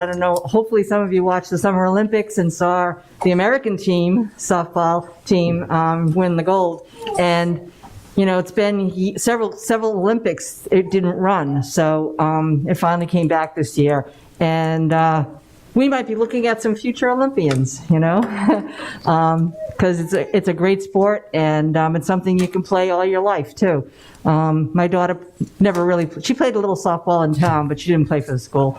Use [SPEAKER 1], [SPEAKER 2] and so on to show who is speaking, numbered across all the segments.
[SPEAKER 1] I don't know, hopefully some of you watched the Summer Olympics and saw the American team, softball team, win the gold. And, you know, it's been several Olympics it didn't run. So it finally came back this year. And we might be looking at some future Olympians, you know, because it's a great sport, and it's something you can play all your life too. My daughter never really, she played a little softball in town, but she didn't play for the school.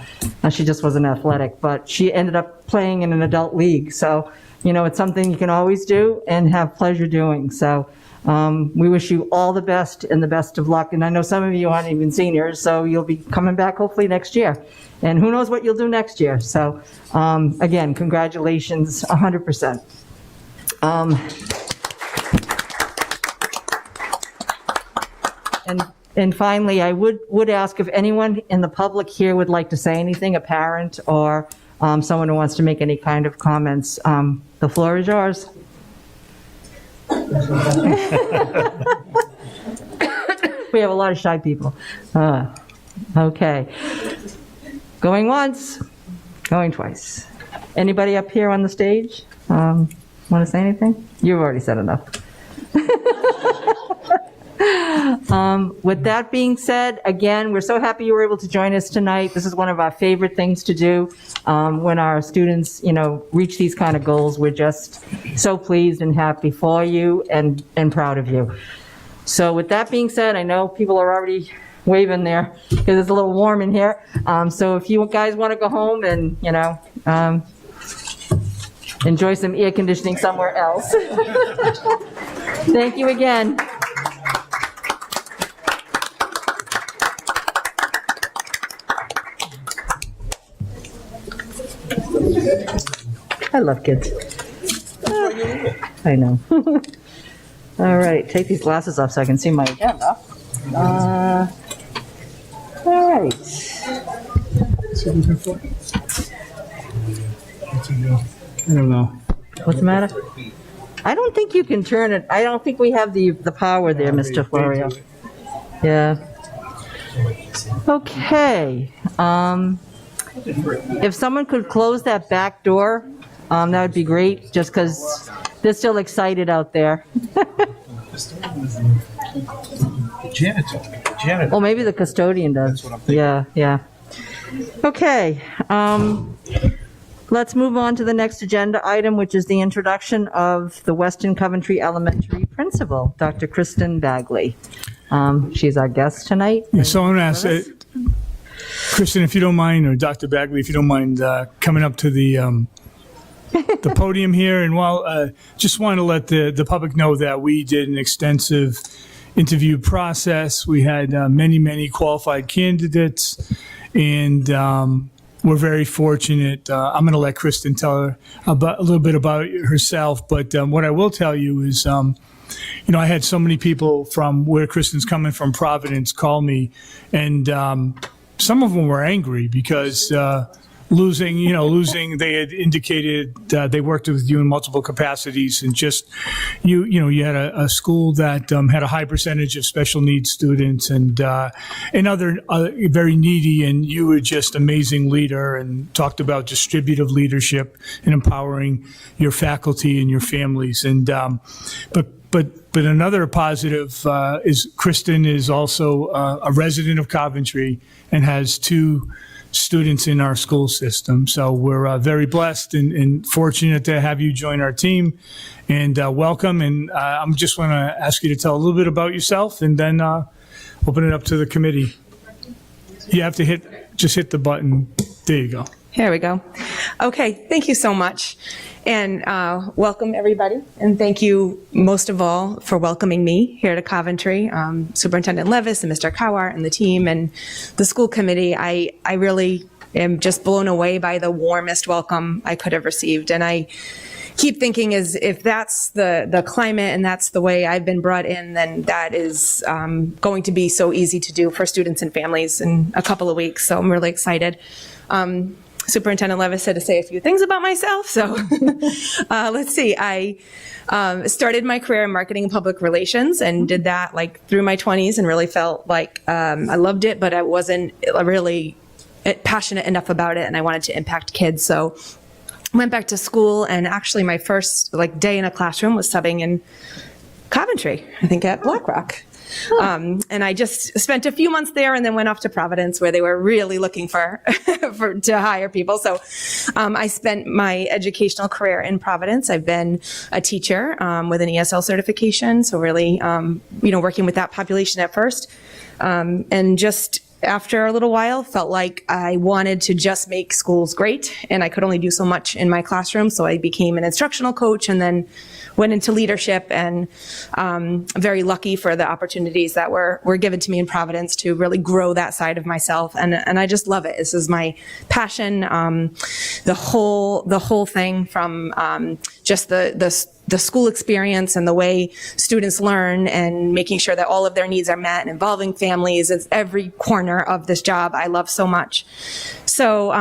[SPEAKER 1] She just wasn't athletic, but she ended up playing in an adult league. So, you know, it's something you can always do and have pleasure doing. So we wish you all the best and the best of luck. And I know some of you aren't even seniors, so you'll be coming back hopefully next year. And who knows what you'll do next year. So again, congratulations, 100%. And finally, I would ask if anyone in the public here would like to say anything, a parent or someone who wants to make any kind of comments. The floor is yours. We have a lot of shy people. Okay. Going once, going twice. Anybody up here on the stage want to say anything? You've already said enough. With that being said, again, we're so happy you were able to join us tonight. This is one of our favorite things to do when our students, you know, reach these kind of goals. We're just so pleased and happy for you and proud of you. So with that being said, I know people are already waving there because it's a little warm in here. So if you guys want to go home and, you know, enjoy some air conditioning somewhere else. Thank you again. I love kids. I know. All right, take these glasses off so I can see my agenda. All right.
[SPEAKER 2] I don't know.
[SPEAKER 1] What's the matter? I don't think you can turn it. I don't think we have the power there, Mr. Florio. Yeah. Okay. If someone could close that back door, that would be great, just because they're still excited out there.
[SPEAKER 2] Janitor.
[SPEAKER 1] Well, maybe the custodian does.
[SPEAKER 2] That's what I'm thinking.
[SPEAKER 1] Yeah. Okay. Let's move on to the next agenda item, which is the introduction of the Weston Coventry Elementary Principal, Dr. Kristen Bagley. She's our guest tonight.
[SPEAKER 2] Yeah, so I'm going to ask, Kristen, if you don't mind, or Dr. Bagley, if you don't mind coming up to the podium here. And while just want to let the public know that we did an extensive interview process. We had many qualified candidates, and we're very fortunate. I'm going to let Kristen tell her a little bit about herself, but what I will tell you is, you know, I had so many people from where Kristen's coming from, Providence, call me, and some of them were angry because losing, they had indicated they worked with you in multiple capacities, and just, you had a school that had a high percentage of special needs students and other very needy, and you were just amazing leader and talked about distributive leadership and empowering your faculty and your families. And but another positive is Kristen is also a resident of Coventry and has 2 students in our school system. So we're very blessed and fortunate to have you join our team, and welcome. And I'm just want to ask you to tell a little bit about yourself, and then open it up to the committee. You have to just hit the button. There you go.
[SPEAKER 3] Here we go. Okay, thank you so much. And welcome, everybody. And thank you, most of all, for welcoming me here to Coventry. Superintendent Levis and Mr. Cowart and the team and the school committee. I really am just blown away by the warmest welcome I could have received. And I keep thinking, is if that's the climate and that's the way I've been brought in, then that is going to be so easy to do for students and families in a couple of weeks. So I'm really excited. Superintendent Levis said to say a few things about myself. So let's see. I started my career in marketing and public relations and did that like through my 20s and really felt like I loved it, but I wasn't really passionate enough about it, and I wanted to impact kids. So went back to school, and actually my first day in a classroom was subbing in Coventry, I think at Blackrock. And I just spent a few months there and then went off to Providence, where they were really looking for to hire people. So I spent my educational career in Providence. I've been a teacher with an ESL certification, so really working with that population at first. And just after a little while, felt like I wanted to just make schools great, and I could only do so much in my classroom. So I became an instructional coach and then went into leadership, and very lucky for the opportunities that were given to me in Providence to really grow that side of myself. And I just love it. This is my passion. The whole thing from just the school experience and the way students learn and making sure that all of their needs are met and involving families. It's every corner of this job I love so much. So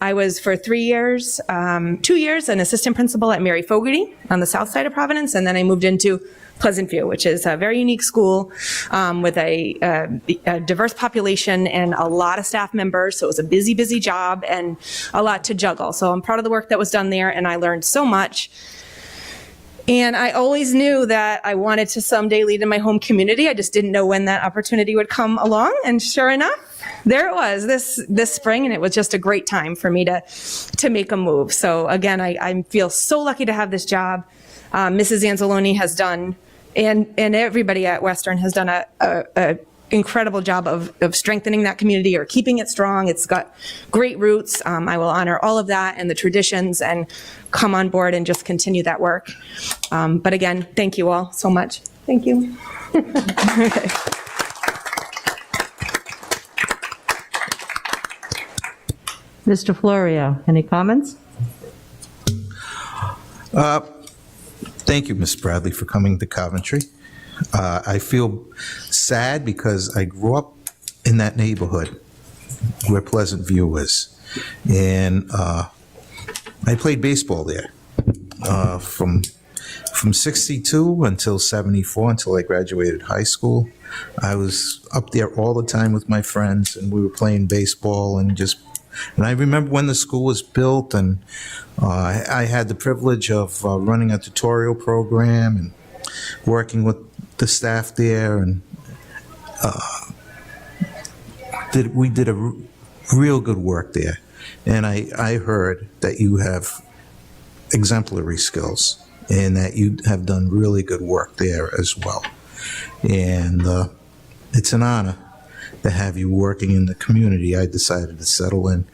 [SPEAKER 3] I was for 2 years, an assistant principal at Mary Fogarty on the south side of Providence, and then I moved into Pleasant View, which is a very unique school with a diverse population and a lot of staff members. So it was a busy, busy job and a lot to juggle. So I'm proud of the work that was done there, and I learned so much. And I always knew that I wanted to someday lead in my home community. I just didn't know when that opportunity would come along. And sure enough, there it was this spring, and it was just a great time for me to make a move. So again, I feel so lucky to have this job. Mrs. Anzalone has done, and everybody at Western has done a incredible job of strengthening that community or keeping it strong. It's got great roots. I will honor all of that and the traditions and come on board and just continue that work. But again, thank you all so much. Thank you. Okay.
[SPEAKER 1] Mr. Florio, any comments?
[SPEAKER 4] Thank you, Ms. Bradley, for coming to Coventry. I feel sad because I grew up in that neighborhood where Pleasant View is. And I played baseball there from 62 until 74, until I graduated high school. I was up there all the time with my friends, and we were playing baseball and I remember when the school was built, and I had the privilege of running a tutorial program and working with the staff there, and we did a real good work there. And I heard that you have exemplary skills and that you have done really good work there as well. And it's an honor to have you working in the community. I decided to settle in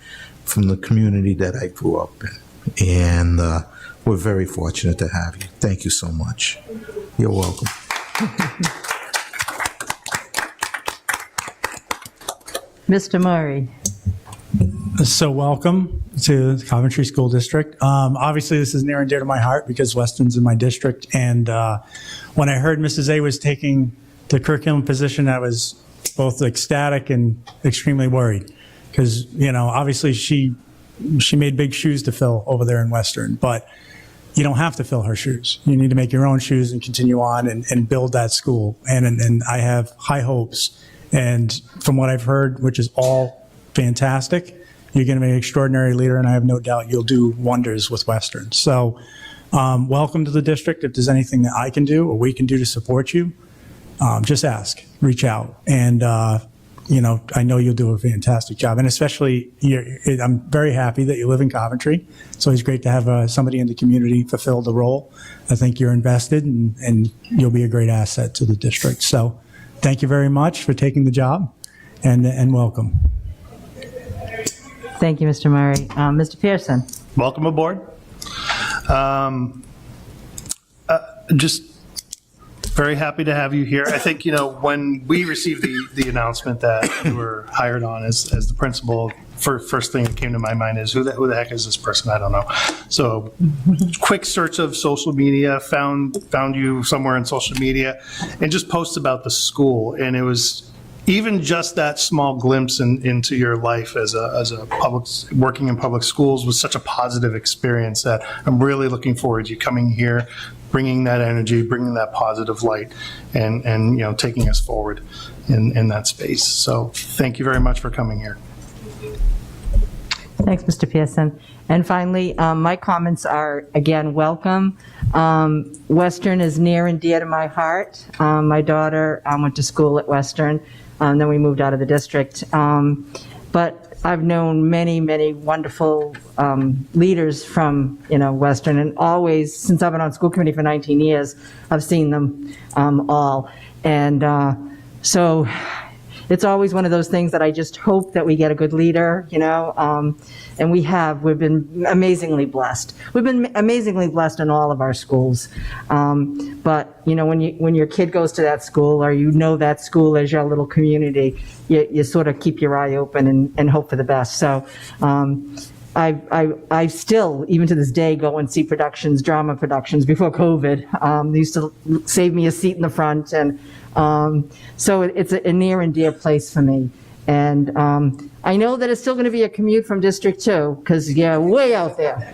[SPEAKER 4] from the community that I grew up in. And we're very fortunate to have you. Thank you so much. You're welcome.
[SPEAKER 1] Mr. Murray.
[SPEAKER 2] So welcome to the Coventry School District. Obviously, this is near and dear to my heart because Weston's in my district. And when I heard Mrs. A was taking the curriculum position, I was both ecstatic and extremely worried because, obviously she made big shoes to fill over there in Western, but you don't have to fill her shoes. You need to make your own shoes and continue on and build that school. And I have high hopes. And from what I've heard, which is all fantastic, you're going to be an extraordinary leader, and I have no doubt you'll do wonders with Western. So welcome to the district. If there's anything that I can do or we can do to support you, just ask, reach out. And, I know you'll do a fantastic job. And especially, I'm very happy that you live in Coventry. It's always great to have somebody in the community fulfill the role. I think you're invested, and you'll be a great asset to the district. So thank you very much for taking the job, and welcome.
[SPEAKER 1] Thank you, Mr. Murray. Mr. Pearson.
[SPEAKER 5] Welcome aboard. Just very happy to have you here. I think, when we received the announcement that you were hired on as the principal, first thing that came to my mind is who the heck is this person? I don't know. So quick search of social media, found you somewhere in social media, and just posts about the school. And it was even just that small glimpse into your life as a working in public schools was such a positive experience that I'm really looking forward to you coming here, bringing that energy, bringing that positive light, and taking us forward in that space. So thank you very much for coming here.
[SPEAKER 1] Thanks, Mr. Pearson. And finally, my comments are, again, welcome. Western is near and dear to my heart. My daughter went to school at Western, then we moved out of the district. But I've known many, many wonderful leaders from, Western, and always, since I've been on school committee for 19 years, I've seen them all. And so it's always one of those things that I just hope that we get a good leader, and we've been amazingly blessed. We've been amazingly blessed in all of our schools. But, when your kid goes to that school, or that school as your little community, you sort of keep your eye open and hope for the best. So I still, even to this day, go and see drama productions before COVID. They used to save me a seat in the front, and so it's a near and dear place for me. And I know that it's still going to be a commute from District 2, because way out there.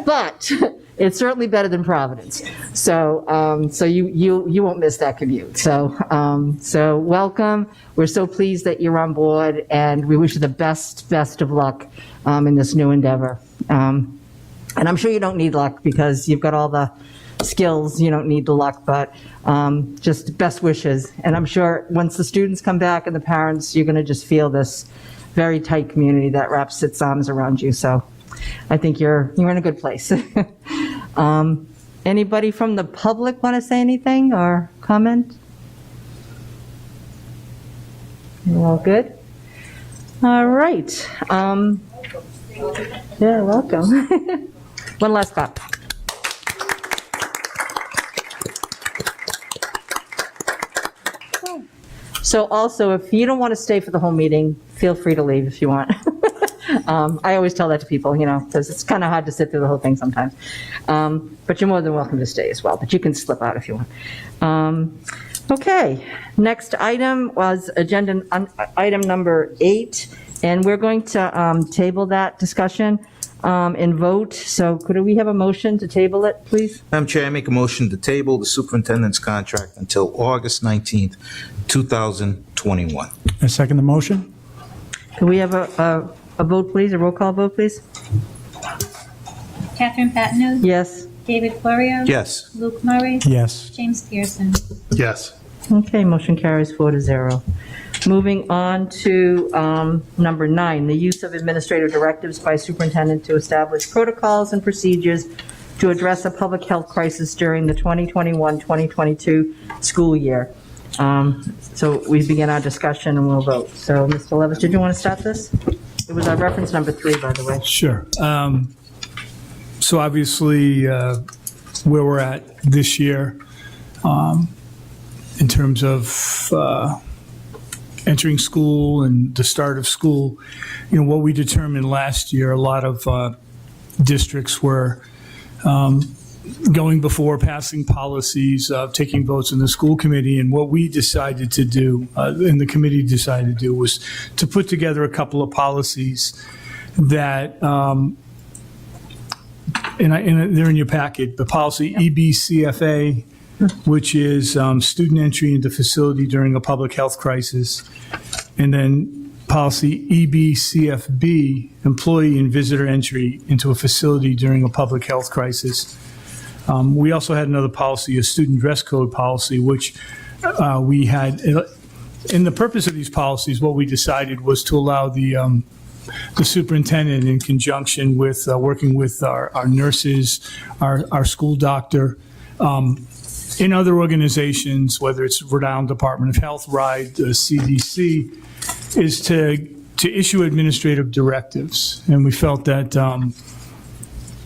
[SPEAKER 1] But it's certainly better than Providence. So so you won't miss that commute. So welcome. We're so pleased that you're on board, and we wish you the best of luck in this new endeavor. And I'm sure you don't need luck, because you've got all the skills. You don't need the luck, but just best wishes. And I'm sure once the students come back and the parents, you're going to just feel this very tight community that wraps its arms around you. So I think you're in a good place. Anybody from the public want to say anything or comment? You're all good? All right. Yeah, welcome. One last clap. So also, if you don't want to stay for the whole meeting, feel free to leave if you want. I always tell that to people, because it's kind of hard to sit through the whole thing sometimes. But you're more than welcome to stay as well, but you can slip out if you want. Okay, next item was agenda item number 8, and we're going to table that discussion and vote. So could we have a motion to table it, please?
[SPEAKER 4] Madam Chair, I make a motion to table the superintendent's contract until August 19th, 2021.
[SPEAKER 6] I second the motion.
[SPEAKER 1] Can we have a vote, please, a roll call vote, please?
[SPEAKER 7] Catherine Patino?
[SPEAKER 1] Yes.
[SPEAKER 7] David Florio?
[SPEAKER 4] Yes.
[SPEAKER 7] Luke Murray?
[SPEAKER 6] Yes.
[SPEAKER 7] James Pearson?
[SPEAKER 5] Yes.
[SPEAKER 1] Okay, motion carries 4-0. Moving on to number 9, the use of administrative directives by superintendent to establish protocols and procedures to address a public health crisis during the 2021-2022 school year. So we begin our discussion and we'll vote. So Mr. Levis, did you want to start this? It was our reference number 3, by the way.
[SPEAKER 2] Sure. So obviously, where we're at this year, in terms of entering school and the start of school, what we determined last year, a lot of districts were going before passing policies, taking votes in the school committee, and what we decided to do, and the committee decided to do, was to put together a couple of policies that, and they're in your packet, the policy EBCFA, which is student entry into facility during a public health crisis, and then policy EBCFB, employee and visitor entry into a facility during a public health crisis. We also had another policy, a student dress code policy, which we had. And the purpose of these policies, what we decided was to allow the superintendent, in conjunction with working with our nurses, our school doctor, in other organizations, whether it's Rhode Island Department of Health, RIDE, CDC, is to issue administrative directives. And we felt that,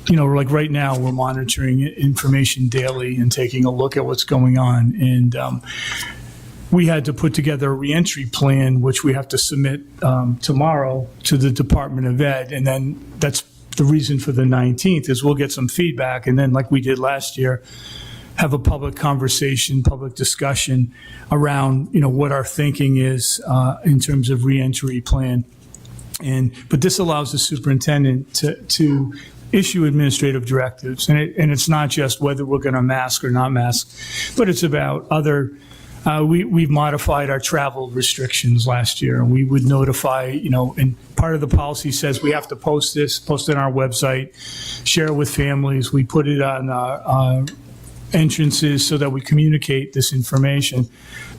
[SPEAKER 2] like right now, we're monitoring information daily and taking a look at what's going on. And we had to put together a reentry plan, which we have to submit tomorrow to the Department of Ed. And then that's the reason for the 19th, is we'll get some feedback. And then, like we did last year, have a public conversation, public discussion around, what our thinking is in terms of reentry plan. But this allows the superintendent to issue administrative directives. And it's not just whether we're going to mask or not mask, but it's about other we've modified our travel restrictions last year. We would notify, and part of the policy says we have to post it on our website, share it with families. We put it on our entrances so that we communicate this information.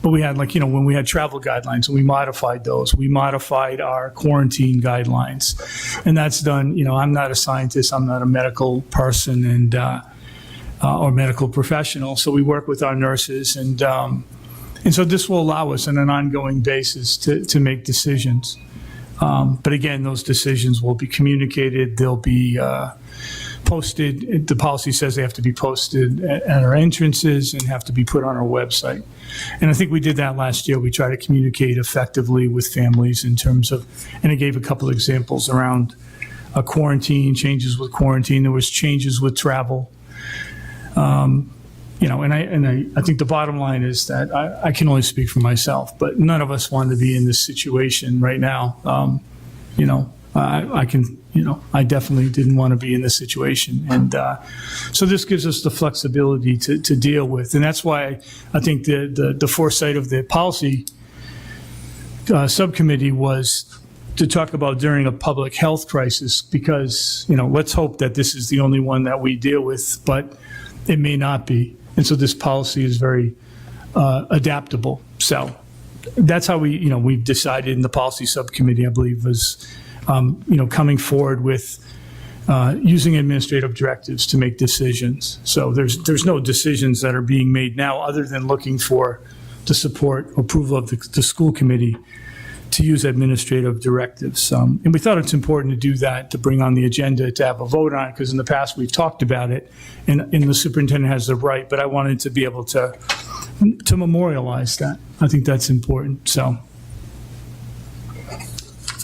[SPEAKER 2] But we had when we had travel guidelines, and we modified those. We modified our quarantine guidelines. And that's done, I'm not a scientist, I'm not a medical person and or medical professional. So we work with our nurses and so this will allow us on an ongoing basis to make decisions. But again, those decisions will be communicated. They'll be posted. The policy says they have to be posted at our entrances and have to be put on our website. And I think we did that last year. We tried to communicate effectively with families in terms of, and I gave a couple of examples around quarantine, changes with quarantine. There was changes with travel. I think the bottom line is that I can only speak for myself, but none of us want to be in this situation right now. I definitely didn't want to be in this situation. And so this gives us the flexibility to deal with. And that's why I think the foresight of the policy subcommittee was to talk about during a public health crisis, because, let's hope that this is the only one that we deal with, but it may not be. And so this policy is very adaptable. So that's how we've decided in the policy subcommittee, I believe, was, coming forward with using administrative directives to make decisions. So there's no decisions that are being made now other than looking for the support, approval of the school committee to use administrative directives. And we thought it's important to do that, to bring on the agenda, to have a vote on it, because in the past we've talked about it, and the superintendent has the right, but I wanted to be able to memorialize that. I think that's important, so.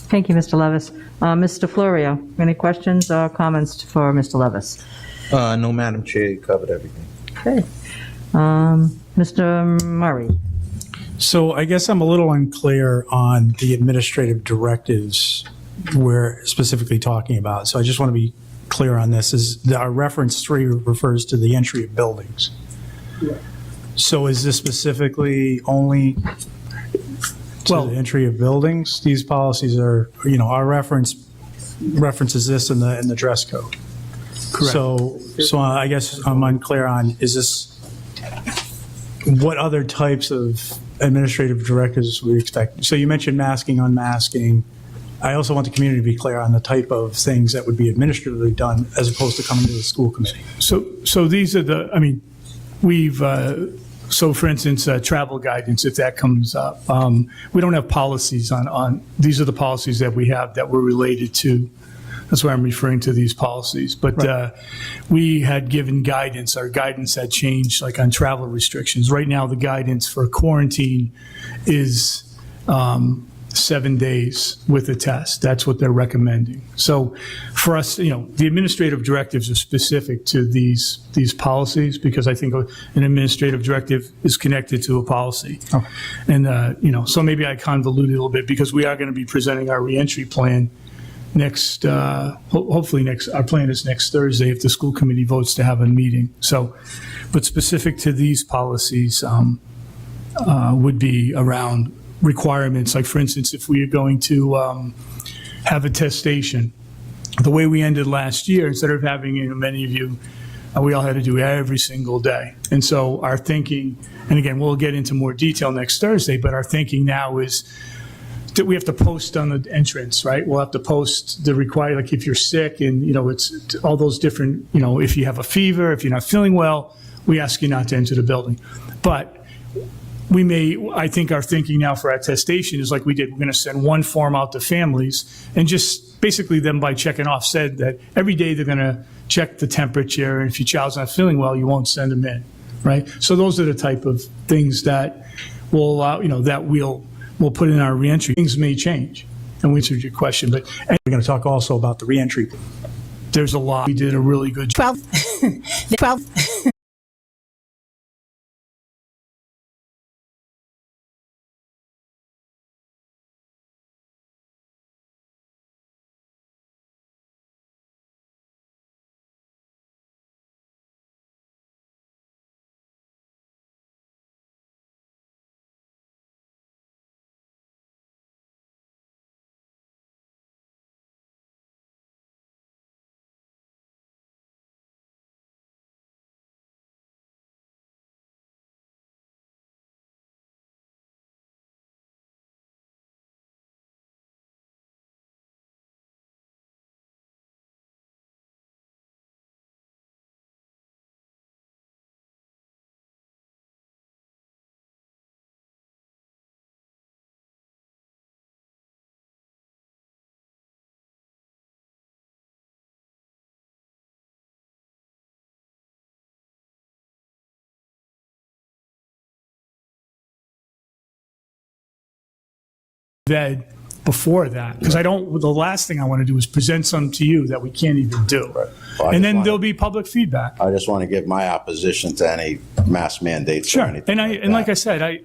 [SPEAKER 1] Thank you, Mr. Levis. Mr. Florio, any questions or comments for Mr. Levis?
[SPEAKER 4] No, Madam Chair, you covered everything.
[SPEAKER 1] Okay. Mr. Murray?
[SPEAKER 6] So I guess I'm a little unclear on the administrative directives we're specifically talking about. So I just want to be clear on this. Our reference 3 refers to the entry of buildings. Yeah. So is this specifically only to the entry of buildings? These policies are, our references this in the dress code.
[SPEAKER 2] Correct.
[SPEAKER 6] So I guess I'm unclear on, what other types of administrative directives we expect? So you mentioned masking, unmasking. I also want the community to be clear on the type of things that would be administratively done as opposed to coming to the school committee.
[SPEAKER 2] So these are we've, so for instance, travel guidance, if that comes up, we don't have policies on, these are the policies that we have that were related to. That's why I'm referring to these policies. But right. We had given guidance. Our guidance had changed, like on travel restrictions. Right now, the guidance for quarantine is 7 days with a test. That's what they're recommending. So for us, the administrative directives are specific to these policies, because I think an administrative directive is connected to a policy. Oh. And, so maybe I convoluted a little bit, because we are going to be presenting our reentry plan next, hopefully our plan is next Thursday if the school committee votes to have a meeting. So, but specific to these policies would be around requirements. Like, for instance, if we are going to have a testation, the way we ended last year, instead of having, many of you, we all had to do every single day. And so our thinking, and again, we'll get into more detail next Thursday, but our thinking now is that we have to post on the entrance, right? We'll have to post the required, like if you're sick and, it's all those different, if you have a fever, if you're not feeling well, we ask you not to enter the building. But I think our thinking now for attestation is like we did. We're going to send one form out to families, and just basically them by checking off said that every day they're going to check the temperature, and if your child's not feeling well, you won't send them in, right? So those are the type of things that will allow, that we'll put in our reentry. Things may change, and we answered your question, but
[SPEAKER 6] we're going to talk also about the reentry.
[SPEAKER 2] There's a lot. We did a really good job.
[SPEAKER 8] 12.
[SPEAKER 2] vetted before that, because the last thing I want to do is present something to you that we can't even do.
[SPEAKER 9] Well, I
[SPEAKER 2] And
[SPEAKER 9] just
[SPEAKER 2] then
[SPEAKER 9] wanna-
[SPEAKER 2] there'll be public feedback.
[SPEAKER 9] I just want to give my opposition to any mask mandates or
[SPEAKER 2] Sure.
[SPEAKER 9] anything
[SPEAKER 2] And like I
[SPEAKER 9] that.
[SPEAKER 2] said, I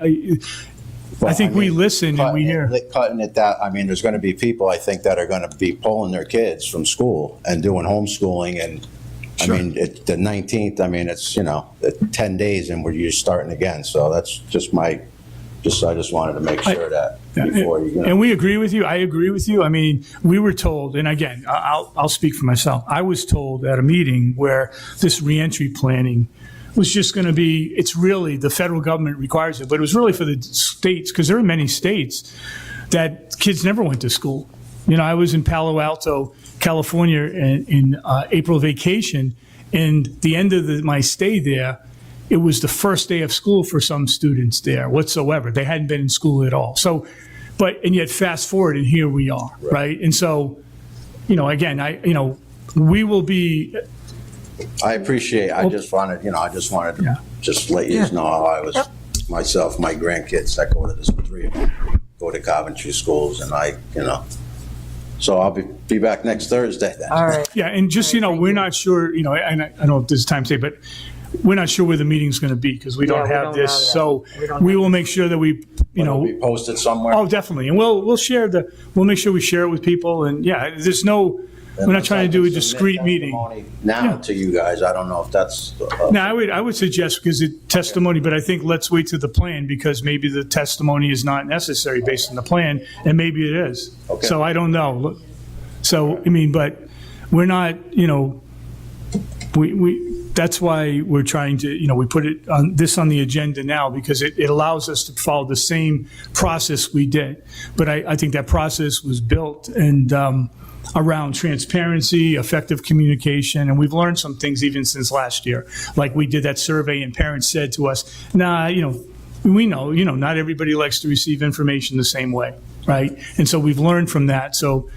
[SPEAKER 9] But,
[SPEAKER 2] think we
[SPEAKER 9] mean,
[SPEAKER 2] listen and we hear.
[SPEAKER 9] Cutting it that, I mean, there's going to be people, I think, that are going to be pulling their kids from school and doing homeschooling, and,
[SPEAKER 2] Sure.
[SPEAKER 9] I mean, the 19th, I mean, it's, 10 days and you're starting again, so that's just I just wanted to make sure that before you.
[SPEAKER 2] And we agree with you. I agree with you. I mean, we were told, and again, I'll speak for myself. I was told at a meeting where this reentry planning was just going to be, it's really, the federal government requires it, but it was really for the states, because there are many states that kids never went to school. I was in Palo Alto, California in April vacation, and the end of my stay there, it was the first day of school for some students there whatsoever. They hadn't been in school at all. So, and yet fast forward and here we are, right? And so, again, we will be.
[SPEAKER 9] I appreciate, I just wanted to just let you know how I was, myself, my grandkids that go to this, 3 of them, go to Coventry schools, and so I'll be back next Thursday then.
[SPEAKER 1] All right.
[SPEAKER 2] Yeah, and just, we're not sure, and I don't know if there's time to say, but we're not sure where the meeting's going to be because we don't
[SPEAKER 1] we
[SPEAKER 2] have
[SPEAKER 1] don't
[SPEAKER 2] this.
[SPEAKER 1] know yet.
[SPEAKER 2] So
[SPEAKER 1] We don't
[SPEAKER 2] we
[SPEAKER 1] know.
[SPEAKER 2] will make sure that we,
[SPEAKER 9] It'll be posted somewhere.
[SPEAKER 2] oh, definitely. And we'll share we'll make sure we share it with people. And yeah, there's no, we're not trying to do a discrete meeting.
[SPEAKER 9] Now
[SPEAKER 2] Yeah.
[SPEAKER 9] to you guys, I don't know if that's.
[SPEAKER 2] Now, I would suggest, because it's testimony, but I think let's wait to the plan, because maybe the testimony is not necessary based on the plan, and maybe it is.
[SPEAKER 9] Okay.
[SPEAKER 2] So I don't know. So, I mean, but we're not, that's why we're trying to, we put it on the agenda now, because it allows us to follow the same process we did. But I think that process was built and around transparency, effective communication, and we've learned some things even since last year. Like we did that survey and parents said to us, we know, not everybody likes to receive information the same way, right? And so we've learned from that. So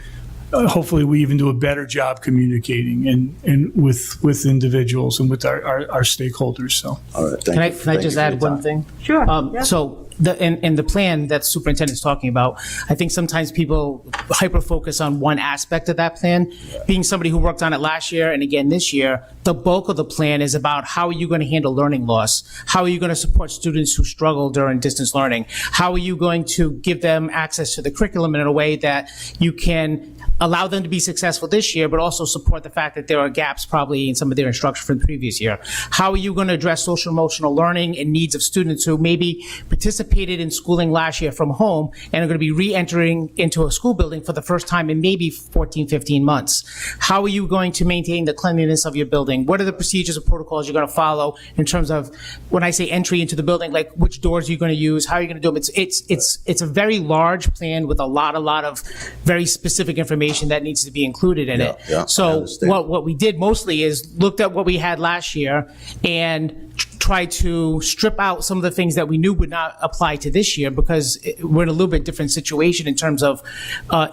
[SPEAKER 2] hopefully we even do a better job communicating and with individuals and with our stakeholders, so.
[SPEAKER 9] All right, thank
[SPEAKER 10] Can I
[SPEAKER 9] you.
[SPEAKER 10] just
[SPEAKER 9] Thank you for
[SPEAKER 10] add
[SPEAKER 9] your
[SPEAKER 10] one
[SPEAKER 9] time.
[SPEAKER 10] thing?
[SPEAKER 1] Sure. Yeah.
[SPEAKER 10] So in the plan that superintendent's talking about, I think sometimes people hyper-focus on one aspect of that plan. Being somebody who worked on it last year and again this year, the bulk of the plan is about how are you going to handle learning loss? How are you going to support students who struggle during distance learning? How are you going to give them access to the curriculum in a way that you can allow them to be successful this year, but also support the fact that there are gaps probably in some of their instruction from the previous year? How are you going to address social emotional learning and needs of students who maybe participated in schooling last year from home and are going to be re-entering into a school building for the first time in maybe 14, 15 months? How are you going to maintain the cleanliness of your building? What are the procedures and protocols you're going to follow in terms of, when I say entry into the building, like which doors are you going to use? How are you going to do them? It's a very large plan with a lot of very specific information that needs to be included in it.
[SPEAKER 9] Yeah, I
[SPEAKER 10] So
[SPEAKER 9] understand.
[SPEAKER 10] what we did mostly is looked at what we had last year and tried to strip out some of the things that we knew would not apply to this year, because we're in a little bit different situation in terms of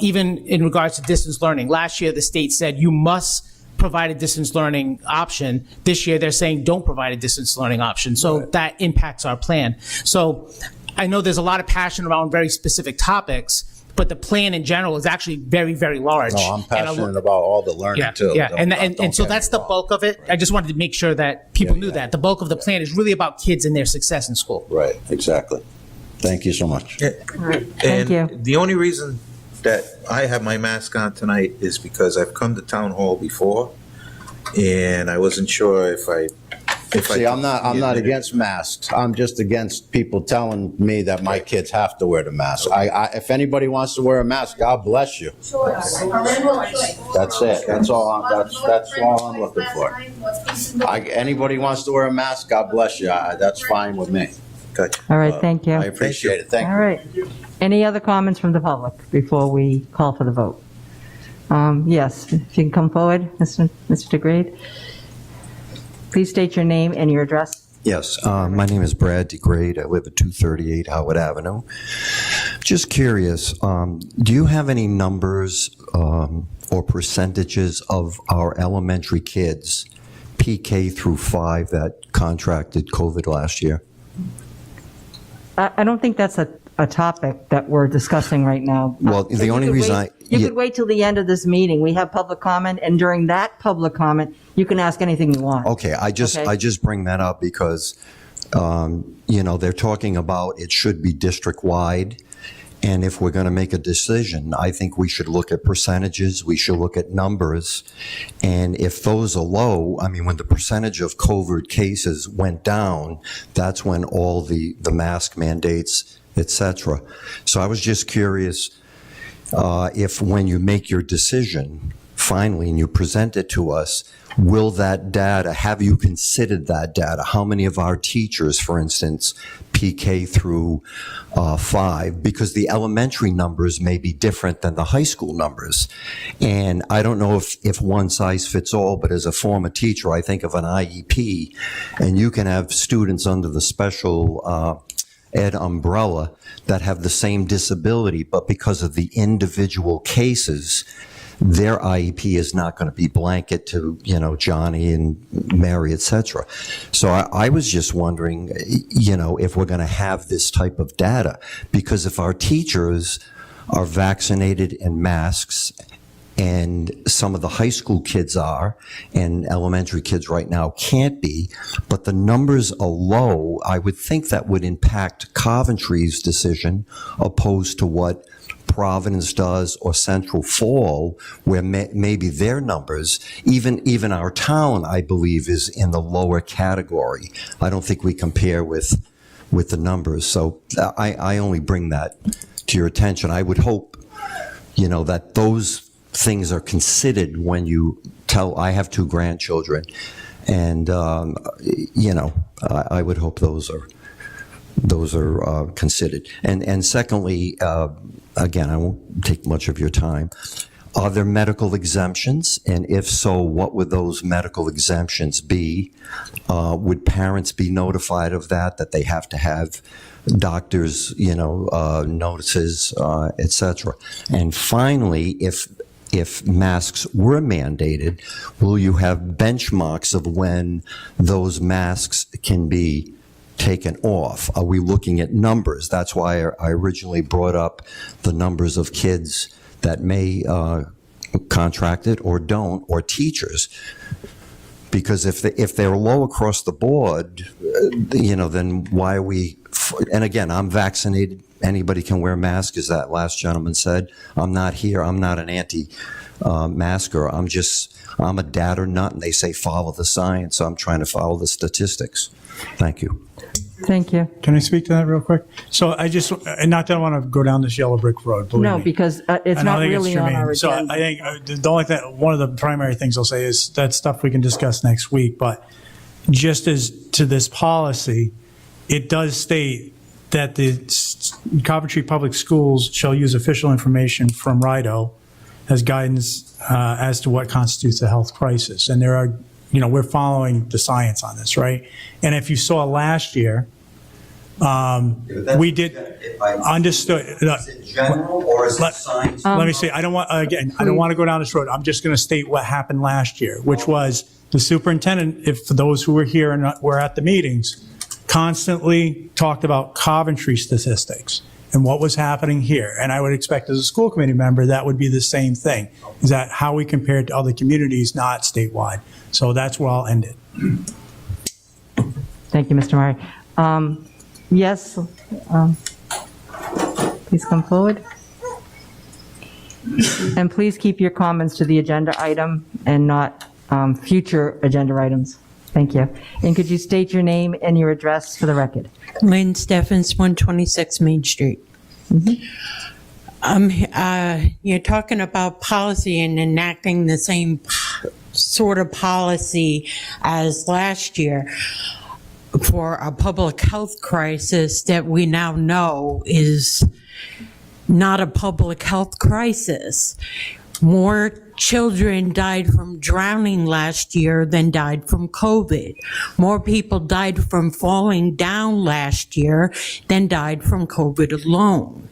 [SPEAKER 10] even in regards to distance learning. Last year, the state said you must provide a distance learning option. This year, they're saying don't provide a distance learning option. So that impacts our plan. So I know there's a lot of passion around very specific topics, but the plan in general is actually very, very large.
[SPEAKER 9] No, I'm
[SPEAKER 10] And
[SPEAKER 9] passionate about all the learning
[SPEAKER 10] yeah,
[SPEAKER 9] too.
[SPEAKER 10] yeah,
[SPEAKER 9] Don't
[SPEAKER 10] and so
[SPEAKER 9] get
[SPEAKER 10] that's
[SPEAKER 9] me
[SPEAKER 10] the
[SPEAKER 9] wrong.
[SPEAKER 10] bulk of it. I just wanted to make sure that people
[SPEAKER 9] Yeah,
[SPEAKER 10] knew
[SPEAKER 9] yeah.
[SPEAKER 10] that. The bulk of the plan is really about kids and their success in school.
[SPEAKER 9] Right, exactly. Thank you so much.
[SPEAKER 1] Thank you.
[SPEAKER 4] And the only reason that I have my mask on tonight is because I've come to town hall before, and I wasn't sure if I.
[SPEAKER 9] See, I'm not against masks. I'm just against people telling me that my kids have to wear the mask. If anybody wants to wear a mask, God bless you. That's it. That's all I'm looking for. Anybody wants to wear a mask, God bless you. That's fine with me.
[SPEAKER 4] Gotcha.
[SPEAKER 1] All right, thank you.
[SPEAKER 9] I appreciate it. Thank
[SPEAKER 1] All
[SPEAKER 9] you.
[SPEAKER 1] right. Any other comments from the public before we call for the vote? Yes, if you can come forward, Mr. DeGrade. Please state your name and your address.
[SPEAKER 11] Yes, my name is Brad DeGrade. I live at 238 Howard Avenue. Just curious, do you have any numbers or percentages of our elementary kids, PK through 5, that contracted COVID last year?
[SPEAKER 1] I don't think that's a topic that we're discussing right now.
[SPEAKER 11] Well, the only reason
[SPEAKER 1] You could wait till the end of this meeting. We have public comment, and during that public comment, you can ask anything you want.
[SPEAKER 11] Okay, I just bring that up because, they're talking about it should be district-wide. And if we're going to make a decision, I think we should look at percentages, we should look at numbers. And if those are low, I mean, when the percentage of COVID cases went down, that's when all the mask mandates, et cetera. So I was just curious if when you make your decision, finally, and you present it to us, will that data, have you considered that data? How many of our teachers, for instance, PK through 5, because the elementary numbers may be different than the high school numbers. And I don't know if one size fits all, but as a former teacher, I think of an IEP, and you can have students under the special ed umbrella that have the same disability, but because of the individual cases, their IEP is not going to be blanket to, Johnny and Mary, et cetera. So I was just wondering, if we're going to have this type of data, because if our teachers are vaccinated in masks and some of the high school kids are, and elementary kids right now can't be, but the numbers are low, I would think that would impact Coventry's decision opposed to what Providence does or Central Fall, where maybe their numbers, even our town, I believe, is in the lower category. I don't think we compare with the numbers. So I only bring that to your attention. I would hope, that those things are considered when you tell, I have 2 grandchildren, and, I would hope those are considered. And secondly, again, I won't take much of your time. Are there medical exemptions? And if so, what would those medical exemptions be? Would parents be notified of that they have to have doctors, notices, et cetera? And finally, if masks were mandated, will you have benchmarks of when those masks can be taken off? Are we looking at numbers? That's why I originally brought up the numbers of kids that may contract it or don't, or teachers. Because if they're low across the board, then why are we, and again, I'm vaccinated, anybody can wear a mask, as that last gentleman said. I'm not here, I'm not an anti-masker, I'm a data nut, and they say follow the science, so I'm trying to follow the statistics. Thank you.
[SPEAKER 1] Thank you.
[SPEAKER 6] Can I speak to that real quick? So and not that I want to go down this yellow brick road, believe
[SPEAKER 1] No,
[SPEAKER 6] me.
[SPEAKER 1] because it's not really on our
[SPEAKER 6] So
[SPEAKER 1] agenda.
[SPEAKER 6] I think the only thing, one of the primary things I'll say is that stuff we can discuss next week, but just as to this policy, it does state that the Coventry Public Schools shall use official information from RIDO as guidance as to what constitutes a health crisis. And there are, we're following the science on this, right? And if you saw last year, we did, understood.
[SPEAKER 11] Is it general or is it science?
[SPEAKER 6] Let me see. I don't want to go down this road. I'm just going to state what happened last year, which was the superintendent, for those who were here and were at the meetings, constantly talked about Coventry statistics and what was happening here. And I would expect as a school committee member, that would be the same thing. Is that how we compared to other communities, not statewide. So that's where I'll end it.
[SPEAKER 1] Thank you, Mr. Murray. Yes, please come forward. And please keep your comments to the agenda item and not future agenda items. Thank you. And could you state your name and your address for the record?
[SPEAKER 8] Lynn Steffens, 126 Main Street. You're talking about policy and enacting the same sort of policy as last year for a public health crisis that we now know is not a public health crisis. More children died from drowning last year than died from COVID. More people died from falling down last year than died from COVID alone.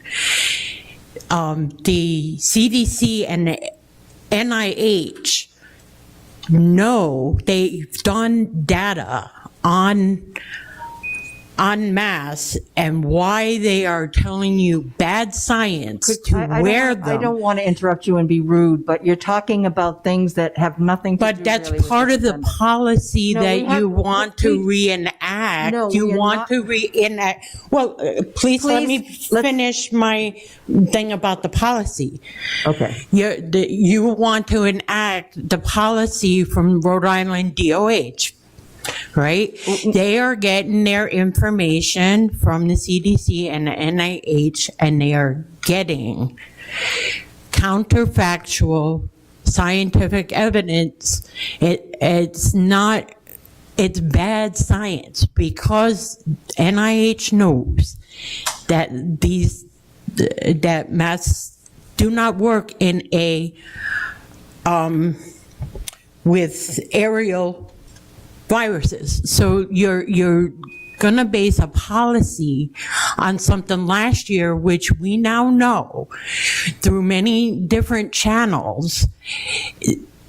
[SPEAKER 8] The CDC and the NIH know, they've done data on en masse and why they are telling you bad science to wear them.
[SPEAKER 1] I don't want to interrupt you and be rude, but you're talking about things that have nothing to do
[SPEAKER 8] But that's
[SPEAKER 1] really with
[SPEAKER 8] part of the
[SPEAKER 1] agenda.
[SPEAKER 8] policy
[SPEAKER 1] No, we
[SPEAKER 8] that
[SPEAKER 1] have-
[SPEAKER 8] you want to
[SPEAKER 1] we-
[SPEAKER 8] reenact.
[SPEAKER 1] No,
[SPEAKER 8] You
[SPEAKER 1] we are
[SPEAKER 8] want
[SPEAKER 1] not-
[SPEAKER 8] to reenact, well, please let me
[SPEAKER 1] let's-
[SPEAKER 8] finish my thing about the policy.
[SPEAKER 1] Okay.
[SPEAKER 8] You want to enact the policy from Rhode Island DOH, right? They are getting their information from the CDC and the NIH, and they are getting counterfactual scientific evidence. It's bad science, because NIH knows that that masks do not work in with aerial viruses. So you're going to base a policy on something last year, which we now know through many different channels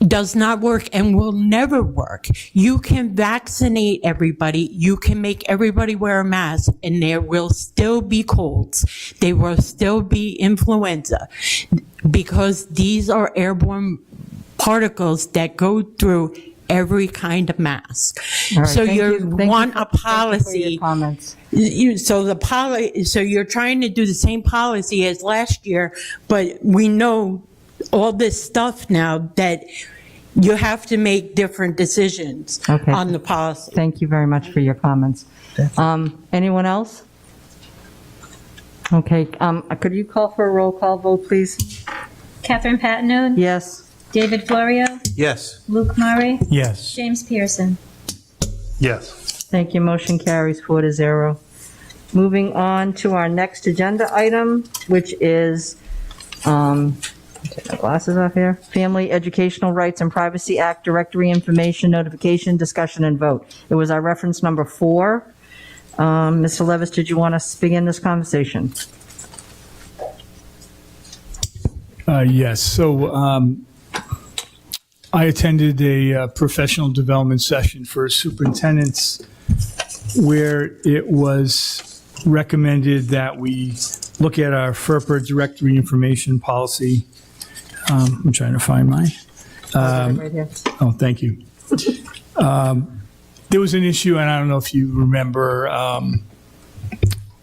[SPEAKER 8] does not work and will never work. You can vaccinate everybody, you can make everybody wear a mask, and there will still be colds. There will still be influenza, because these are airborne particles that go through every kind of mask.
[SPEAKER 1] All right,
[SPEAKER 8] So
[SPEAKER 1] thank
[SPEAKER 8] you
[SPEAKER 1] you. Thank
[SPEAKER 8] want
[SPEAKER 1] you
[SPEAKER 8] a
[SPEAKER 1] for your
[SPEAKER 8] policy.
[SPEAKER 1] comments.
[SPEAKER 8] So you're trying to do the same policy as last year, but we know all this stuff now that you have to make different decisions
[SPEAKER 1] Okay.
[SPEAKER 8] on the policy.
[SPEAKER 1] Thank you very much for your comments. Anyone else? Okay, could you call for a roll call vote, please?
[SPEAKER 7] Catherine Patino.
[SPEAKER 1] Yes.
[SPEAKER 7] David Florio.
[SPEAKER 4] Yes.
[SPEAKER 7] Luke Murray.
[SPEAKER 6] Yes.
[SPEAKER 7] James Pearson.
[SPEAKER 5] Yes.
[SPEAKER 1] Thank you. Motion carries 4-0. Moving on to our next agenda item, which is, take my glasses off here. Family Educational Rights and Privacy Act Directory Information Notification, Discussion, and Vote. It was our reference number 4. Mr. Levis, did you want us to begin this conversation?
[SPEAKER 2] Yes. So I attended a professional development session for superintendents where it was recommended that we look at our FERPA directory information policy. I'm trying to find mine.
[SPEAKER 1] Right here.
[SPEAKER 2] Oh, thank you. There was an issue, and I don't know if you remember,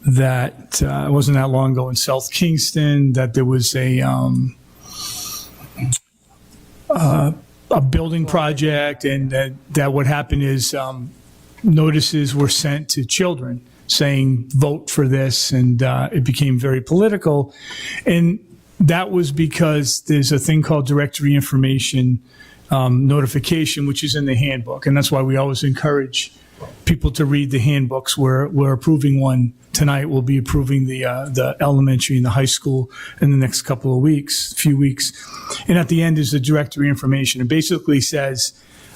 [SPEAKER 2] that it wasn't that long ago in South Kingston, that there was a building project, and that what happened is notices were sent to children saying, vote for this, and it became very political. And that was because there's a thing called directory information notification, which is in the handbook. And that's why we always encourage people to read the handbooks. We're approving one tonight. We'll be approving the elementary and the high school in the next couple of few weeks. And at the end is the directory information. It basically says,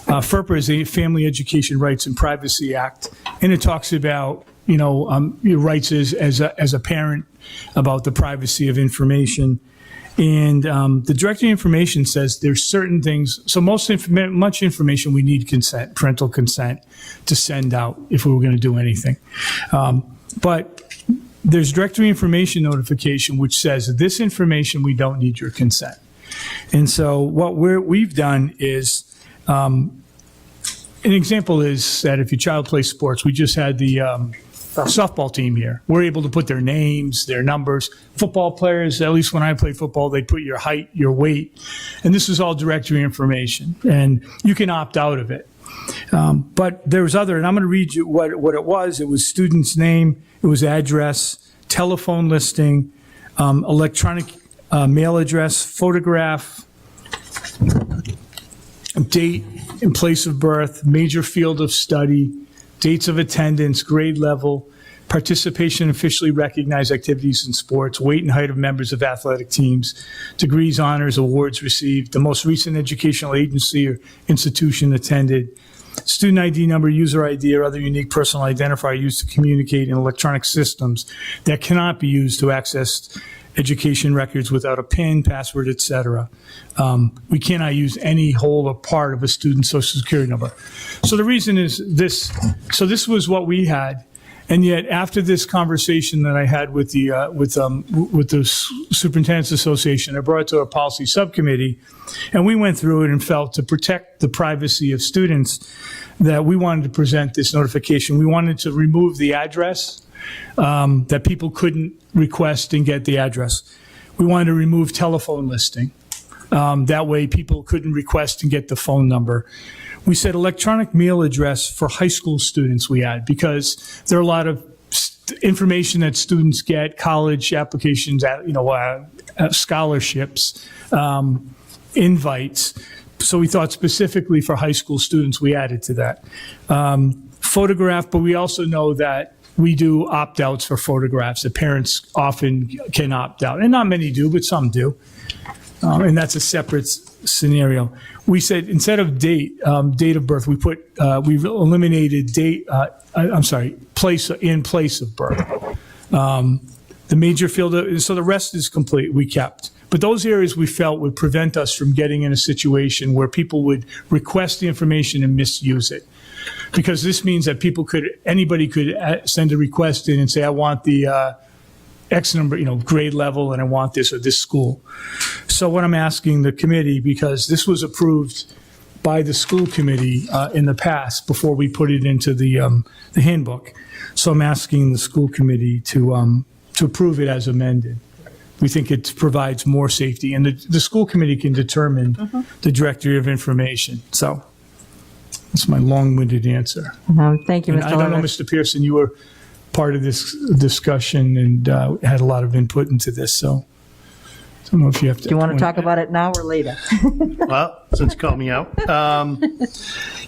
[SPEAKER 2] FERPA is a Family Education Rights and Privacy Act, and it talks about, your rights as a parent, about the privacy of information. And the directory information says there's certain things, so much information we need consent, parental consent, to send out if we were going to do anything. But there's directory information notification, which says this information, we don't need your consent. And so what we've done is, an example is that if your child plays sports, we just had the softball team here. We're able to put their names, their numbers. Football players, at least when I played football, they put your height, your weight, and this is all directory information, and you can opt out of it. But there was other, and I'm going to read you what it was. It was student's name, it was address, telephone listing, electronic mail address, photograph, date and place of birth, major field of study, dates of attendance, grade level, participation in officially recognized activities in sports, weight and height of members of athletic teams, degrees, honors, awards received, the most recent educational agency or institution attended, student ID number, user ID, or other unique personal identifier used to communicate in electronic systems that cannot be used to access education records without a PIN, password, etc. We cannot use any whole or part of a student's social security number. So the reason is this. So this was what we had. And yet, after this conversation that I had with the Superintendent's Association, I brought it to our policy subcommittee, and we went through it and felt to protect the privacy of students that we wanted to present this notification. We wanted to remove the address, that people couldn't request and get the address. We wanted to remove telephone listing. That way, people couldn't request and get the phone number. We said electronic mail address for high school students we add, because there are a lot of information that students get, college applications, scholarships, invites. So we thought specifically for high school students, we added to that. Photograph, but we also know that we do opt-outs for photographs, that parents often can opt out. And not many do, but some do. And that's a separate scenario. We said instead of date of birth, we've eliminated place of birth. The major field, so the rest is complete, we kept. But those areas we felt would prevent us from getting in a situation where people would request the information and misuse it. Because this means that anybody could send a request in and say, I want the X number, grade level, and I want this or this school. So what I'm asking the committee, because this was approved by the school committee in the past before we put it into the handbook. So I'm asking the school committee to approve it as amended. We think it provides more safety, and the school committee can determine the directory of information. So that's my long-winded answer.
[SPEAKER 1] Thank you,
[SPEAKER 2] And
[SPEAKER 1] Mr.
[SPEAKER 2] I don't know,
[SPEAKER 1] Levis.
[SPEAKER 2] Mr. Pearson, you were part of this discussion and had a lot of input into this, so I don't know if you have to.
[SPEAKER 1] Do you want to talk about it now or later?
[SPEAKER 5] Well, since you called me out.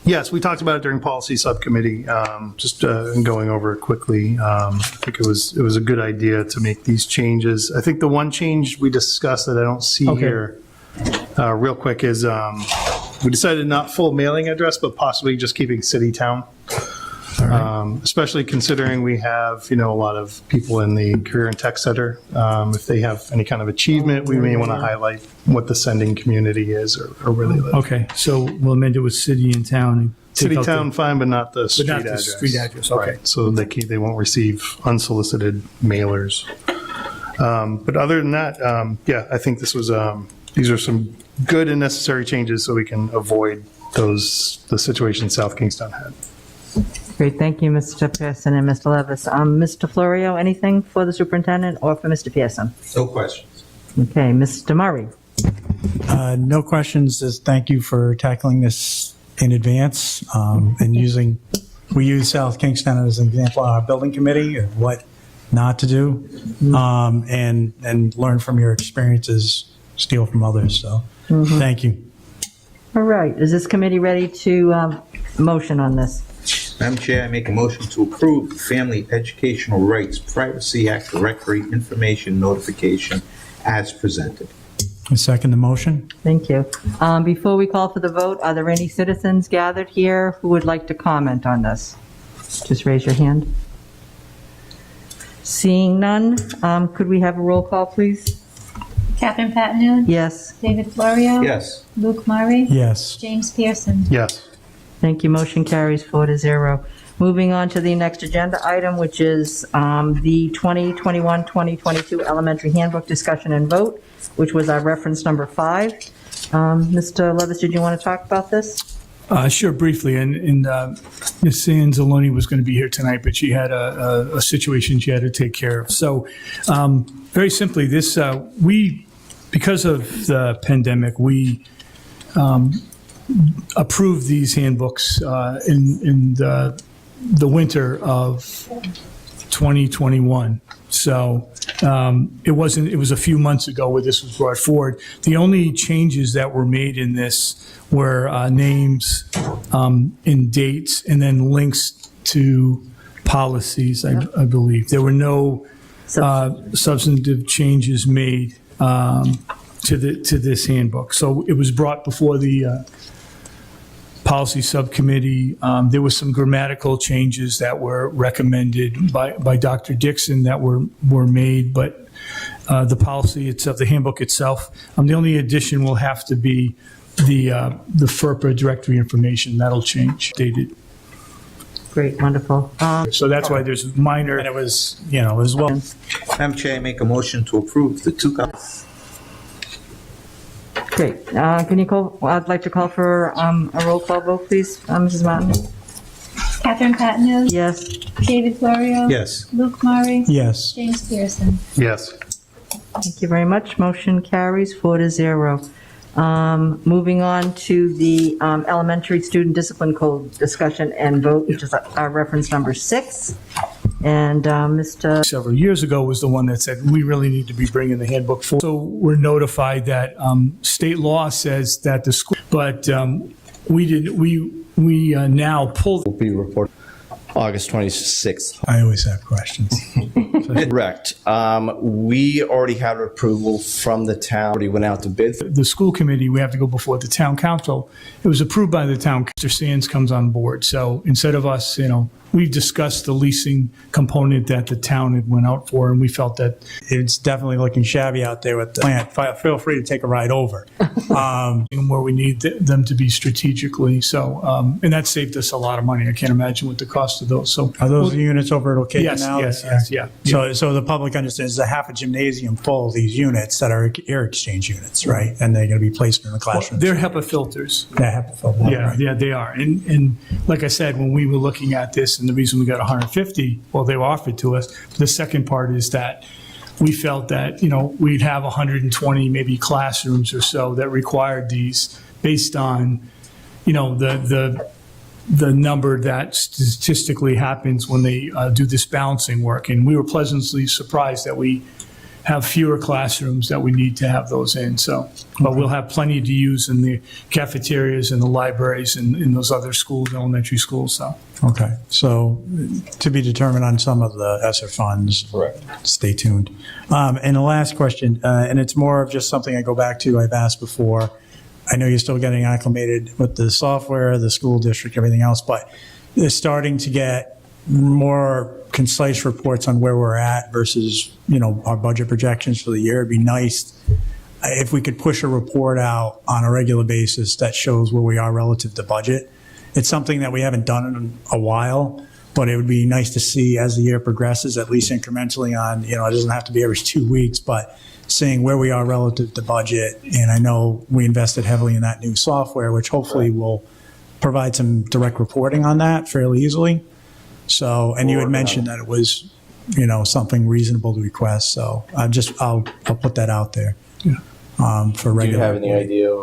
[SPEAKER 5] Yes, we talked about it during policy subcommittee, just going over it quickly. I think it was a good idea to make these changes. I think the one change we discussed that I don't see here real quick is we decided not full mailing address, but possibly just keeping city town. Especially considering we have, a lot of people in the Career and Tech Center. If they have any kind of achievement, we may want to highlight what the sending community is or where they live.
[SPEAKER 2] Okay, so we'll amend it with city and town. And take
[SPEAKER 5] City,
[SPEAKER 2] out
[SPEAKER 5] town, fine, but not the street
[SPEAKER 2] not the
[SPEAKER 5] address.
[SPEAKER 2] street address, okay.
[SPEAKER 5] Right, so they won't receive unsolicited mailers. But other than that, I think these are some good and necessary changes so we can avoid the situation South Kingstown had.
[SPEAKER 1] Great, thank you, Mr. Pearson and Mr. Levis. Mr. Florio, anything for the superintendent or for Mr. Pearson?
[SPEAKER 4] No questions.
[SPEAKER 1] Okay, Mr. Murray.
[SPEAKER 6] No questions. Just thank you for tackling this in advance and we use South Kingstown as an example on our building committee of what not to do and learn from your experiences, steal from others. So thank you.
[SPEAKER 1] All right, is this committee ready to motion on this?
[SPEAKER 4] Madam Chair, I make a motion to approve the Family Educational Rights Privacy Act Directory Information Notification as presented.
[SPEAKER 6] I second the motion.
[SPEAKER 1] Thank you. Before we call for the vote, are there any citizens gathered here who would like to comment on this? Just raise your hand. Seeing none, could we have a roll call, please?
[SPEAKER 7] Catherine Patino.
[SPEAKER 1] Yes.
[SPEAKER 7] David Florio.
[SPEAKER 4] Yes.
[SPEAKER 7] Luke Murray.
[SPEAKER 6] Yes.
[SPEAKER 7] James Pearson.
[SPEAKER 5] Yes.
[SPEAKER 1] Thank you. Motion carries 4-0. Moving on to the next agenda item, which is the 2021-2022 Elementary Handbook Discussion and Vote, which was our reference number 5. Mr. Levis, did you want to talk about this?
[SPEAKER 2] Sure, briefly. And Ms. Anzalone was going to be here tonight, but she had a situation she had to take care of. So very simply, because of the pandemic, we approved these handbooks in the winter of 2021. So it was a few months ago where this was brought forward. The only changes that were made in this were names and dates, and then links to policies, I believe. There were no substantive changes made to this handbook. So it was brought before the policy subcommittee. There were some grammatical changes that were recommended by Dr. Dixon that were made, but the policy itself, the handbook itself, the only addition will have to be the FERPA directory information. That'll change, dated.
[SPEAKER 1] Great, wonderful.
[SPEAKER 2] So that's why there's minor.
[SPEAKER 6] And it was, it was well.
[SPEAKER 4] Madam Chair, I make a motion to approve the 2000.
[SPEAKER 1] Great. Can you call, I'd like to call for a roll call vote, please, Mrs. Martin?
[SPEAKER 7] Catherine Patino?
[SPEAKER 1] Yes.
[SPEAKER 7] David Florio?
[SPEAKER 4] Yes.
[SPEAKER 7] Luke Murray?
[SPEAKER 6] Yes.
[SPEAKER 7] James Pearson?
[SPEAKER 5] Yes.
[SPEAKER 1] Thank you very much. Motion carries 4-0. Moving on to the Elementary Student Discipline Code discussion and vote, which is our reference number 6. And Mr.
[SPEAKER 2] Several years ago was the one that said, we really need to be bringing the handbook forward. So we're notified that state law says that the school, but we now pulled.
[SPEAKER 12] Will be reported August 26th.
[SPEAKER 6] I always have questions.
[SPEAKER 12] Correct. We already had approval from the town. Already went out to bid.
[SPEAKER 2] The school committee, we have to go before the town council. It was approved by the town. Mr. Sands comes on board. So instead of us, we've discussed the leasing component that the town had went out for, and we felt that
[SPEAKER 6] It's definitely looking shabby out there with the plant. Feel free to take a ride over.
[SPEAKER 2] where we need them to be strategically. So, and that saved us a lot of money. I can't imagine what the cost of those. So
[SPEAKER 6] Are those the units over at Ocala
[SPEAKER 2] Yes,
[SPEAKER 6] now?
[SPEAKER 2] yes, yeah.
[SPEAKER 6] So the public understands there's a half a gymnasium full of these units that are air exchange units, right? And they're going to be placed in the classroom.
[SPEAKER 2] They're HEPA filters.
[SPEAKER 6] They have to fill that,
[SPEAKER 2] Yeah,
[SPEAKER 6] right?
[SPEAKER 2] yeah, they are. And like I said, when we were looking at this, and the reason we got 150, well, they were offered to us. The second part is that we felt that, we'd have 120 maybe classrooms or so that required these based on, the number that statistically happens when they do this balancing work. And we were pleasantly surprised that we have fewer classrooms that we need to have those in. So, but we'll have plenty to use in the cafeterias and the libraries and in those other schools, elementary schools. So,
[SPEAKER 6] Okay, so to be determined on some of the ESSER funds.
[SPEAKER 12] Correct.
[SPEAKER 6] Stay tuned. And the last question, and it's more of just something I go back to, I've asked before. I know you're still getting acclimated with the software, the school district, everything else, but they're starting to get more concise reports on where we're at versus, our budget projections for the year. It'd be nice if we could push a report out on a regular basis that shows where we are relative to budget. It's something that we haven't done in a while, but it would be nice to see as the year progresses, at least incrementally on, it doesn't have to be every 2 weeks, but seeing where we are relative to budget. And I know we invested heavily in that new software, which hopefully will provide some direct reporting on that fairly easily. So, and you had mentioned that it was, something reasonable to request. So I'll put that out there. For regular.
[SPEAKER 12] Do you have any idea?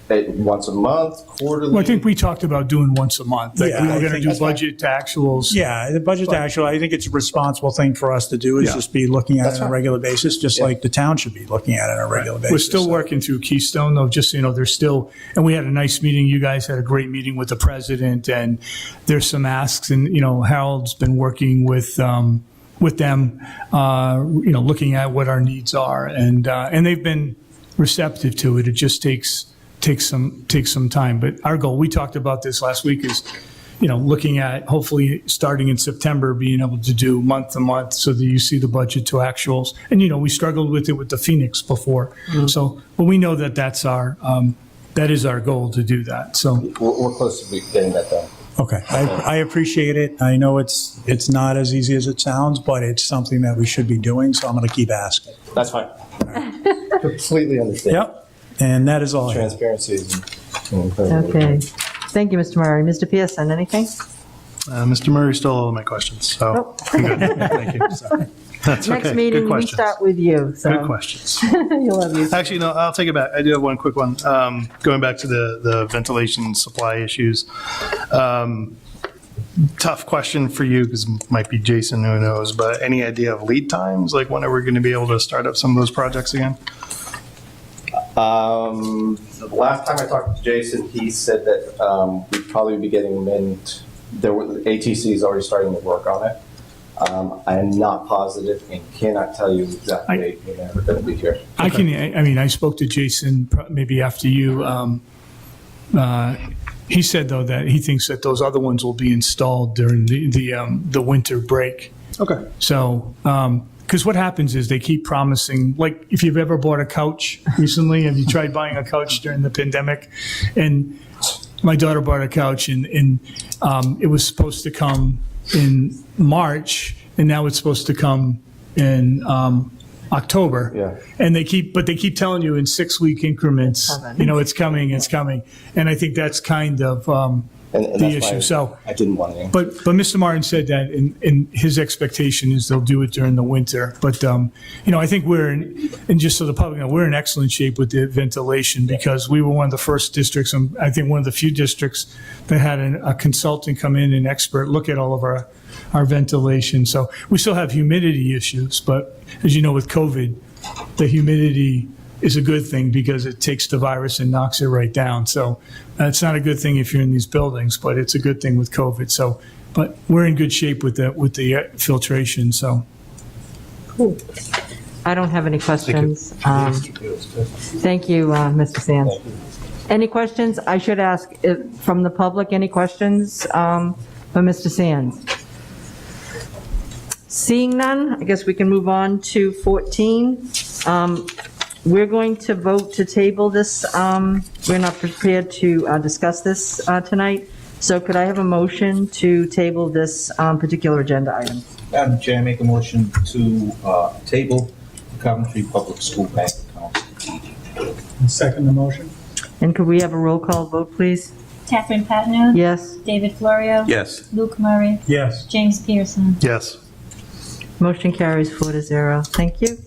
[SPEAKER 12] Once a month, quarterly?
[SPEAKER 2] well, I think we talked about doing once a month. Like
[SPEAKER 6] Yeah,
[SPEAKER 2] we were
[SPEAKER 6] I
[SPEAKER 2] going to
[SPEAKER 6] think
[SPEAKER 2] do
[SPEAKER 6] that's fine.
[SPEAKER 2] budget to actuals.
[SPEAKER 6] Yeah, the budget to actual, I think it's a responsible thing for us to do is
[SPEAKER 2] Yeah.
[SPEAKER 6] just be looking at
[SPEAKER 12] That's
[SPEAKER 6] it on a
[SPEAKER 12] fine.
[SPEAKER 6] regular basis, just like the town should be looking at it on a regular basis.
[SPEAKER 2] We're still working through Keystone, though, just, there's still, and we had a nice meeting. You guys had a great meeting with the president, and there's some asks, and, Harold's been working with them, looking at what our needs are, and they've been receptive to it. It just takes some time. But our goal, we talked about this last week, is, looking at hopefully starting in September, being able to do month to month so that you see the budget to actuals. And, we struggled with it with the Phoenix before. So, but we know that that is our goal to do that. So,
[SPEAKER 12] We're close to getting that done.
[SPEAKER 6] Okay, I appreciate it. I know it's not as easy as it sounds, but it's something that we should be doing, so I'm going to keep asking.
[SPEAKER 12] That's fine. Completely understand.
[SPEAKER 6] Yep, and that is all I have.
[SPEAKER 12] Transparency is.
[SPEAKER 1] Okay. Thank you, Mr. Murray. Mr. Pearson, anything?
[SPEAKER 5] Mr. Murray stole all of my questions, so I'm good. Thank you. So, that's okay.
[SPEAKER 1] Next
[SPEAKER 5] Good
[SPEAKER 1] meeting, we
[SPEAKER 5] questions.
[SPEAKER 1] start with you. So
[SPEAKER 5] Good questions.
[SPEAKER 1] you'll have you.
[SPEAKER 5] Actually, no, I'll take it back. I do have one quick one. Going back to the ventilation supply issues. Tough question for you, because it might be Jason, who knows, but any idea of lead times? Like, when are we going to be able to start up some of those projects again?
[SPEAKER 12] The last time I talked to Jason, he said that we'd probably be getting them in. ATC is already starting to work on it. I am not positive and cannot tell you exactly when they're going to be here.
[SPEAKER 2] I spoke to Jason maybe after you. He said, though, that he thinks that those other ones will be installed during the winter break.
[SPEAKER 5] Okay.
[SPEAKER 2] So, because what happens is they keep promising, like, if you've ever bought a couch recently, have you tried buying a couch during the pandemic? And my daughter bought a couch, and it was supposed to come in March, and now it's supposed to come in October.
[SPEAKER 12] Yeah.
[SPEAKER 2] And they keep telling you in 6-week increments, it's coming. And I think that's kind of
[SPEAKER 12] And
[SPEAKER 2] the
[SPEAKER 12] that's why
[SPEAKER 2] issue. So,
[SPEAKER 12] I didn't want to.
[SPEAKER 2] but Mr. Martin said that, and his expectation is they'll do it during the winter. But, I think and just so the public know, we're in excellent shape with the ventilation because we were one of the first districts, and I think one of the few districts that had a consultant come in, an expert, look at all of our ventilation. So we still have humidity issues, but as you know, with COVID, the humidity is a good thing because it takes the virus and knocks it right down. So it's not a good thing if you're in these buildings, but it's a good thing with COVID. So, but we're in good shape with the filtration. So.
[SPEAKER 1] Cool. I don't have any questions. Thank you, Mr. Sands. Any questions? I should ask from the public, any questions for Mr. Sands? Seeing none, I guess we can move on to 14. We're going to vote to table this. We're not prepared to discuss this tonight. So could I have a motion to table this particular agenda item?
[SPEAKER 13] Madam Chair, I make a motion to table the Coventry Public School Bank account.
[SPEAKER 6] Second the motion.
[SPEAKER 1] And could we have a roll call vote, please?
[SPEAKER 7] Catherine Patino.
[SPEAKER 1] Yes.
[SPEAKER 7] David Florio.
[SPEAKER 13] Yes.
[SPEAKER 7] Luke Murray.
[SPEAKER 6] Yes.
[SPEAKER 7] James Pearson.
[SPEAKER 5] Yes.
[SPEAKER 1] Motion carries 4-0. Thank you.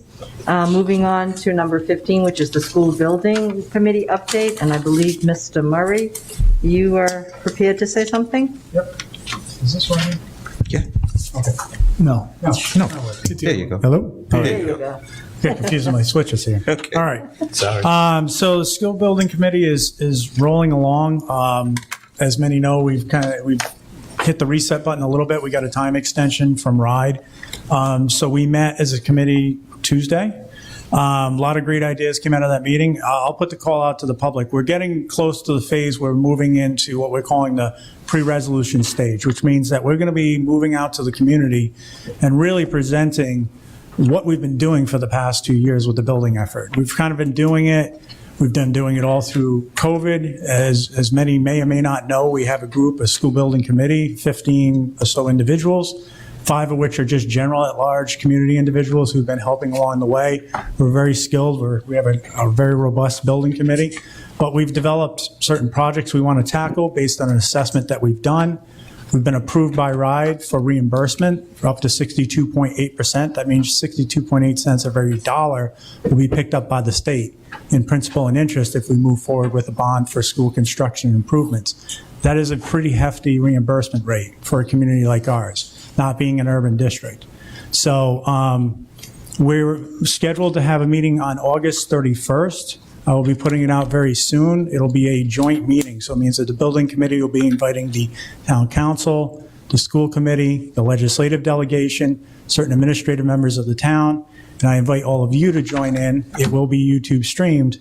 [SPEAKER 1] Moving on to number 15, which is the school building committee update. And I believe Mr. Murray, you are prepared to say something?
[SPEAKER 6] Yep. Is this one here?
[SPEAKER 4] Yeah.
[SPEAKER 6] Okay.
[SPEAKER 2] No.
[SPEAKER 6] No.
[SPEAKER 4] There you go.
[SPEAKER 6] Hello?
[SPEAKER 4] There you go.
[SPEAKER 6] Get confusing my switches here.
[SPEAKER 4] Okay.
[SPEAKER 6] All right.
[SPEAKER 4] Sorry.
[SPEAKER 6] So the school building committee is rolling along. As many know, we've hit the reset button a little bit. We got a time extension from RIDE. So we met as a committee Tuesday. A lot of great ideas came out of that meeting. I'll put the call out to the public. We're getting close to the phase where we're moving into what we're calling the pre-resolution stage, which means that we're going to be moving out to the community and really presenting what we've been doing for the past 2 years with the building effort. We've kind of been doing it. We've been doing it all through COVID. As many may or may not know, we have a school building committee, 15 or so individuals, 5 of which are just general at-large community individuals who've been helping along the way. We're very skilled. We have a very robust building committee. But we've developed certain projects we want to tackle based on an assessment that we've done. We've been approved by RIDE for reimbursement for up to 62.8%. That means 62.8 cents of every dollar will be picked up by the state in principal and interest if we move forward with a bond for school construction improvements. That is a pretty hefty reimbursement rate for a community like ours, not being an urban district. So we're scheduled to have a meeting on August 31st. I will be putting it out very soon. It'll be a joint meeting, so it means that the building committee will be inviting the town council, the school committee, the legislative delegation, certain administrative members of the town, and I invite all of you to join in. It will be YouTube streamed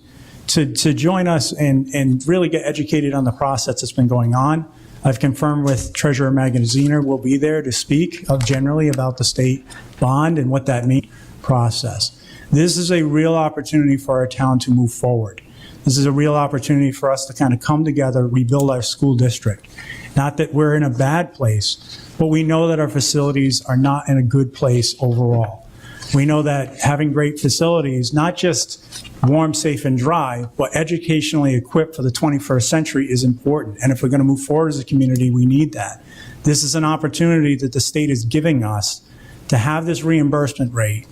[SPEAKER 6] to join us and really get educated on the process that's been going on. I've confirmed with Treasurer Magaziner will be there to speak generally about the state bond and what that means process. This is a real opportunity for our town to move forward. This is a real opportunity for us to kind of come together, rebuild our school district. Not that we're in a bad place, but we know that our facilities are not in a good place overall. We know that having great facilities, not just warm, safe, and dry, but educationally equipped for the 21st century is important. And if we're going to move forward as a community, we need that. This is an opportunity that the state is giving us to have this reimbursement rate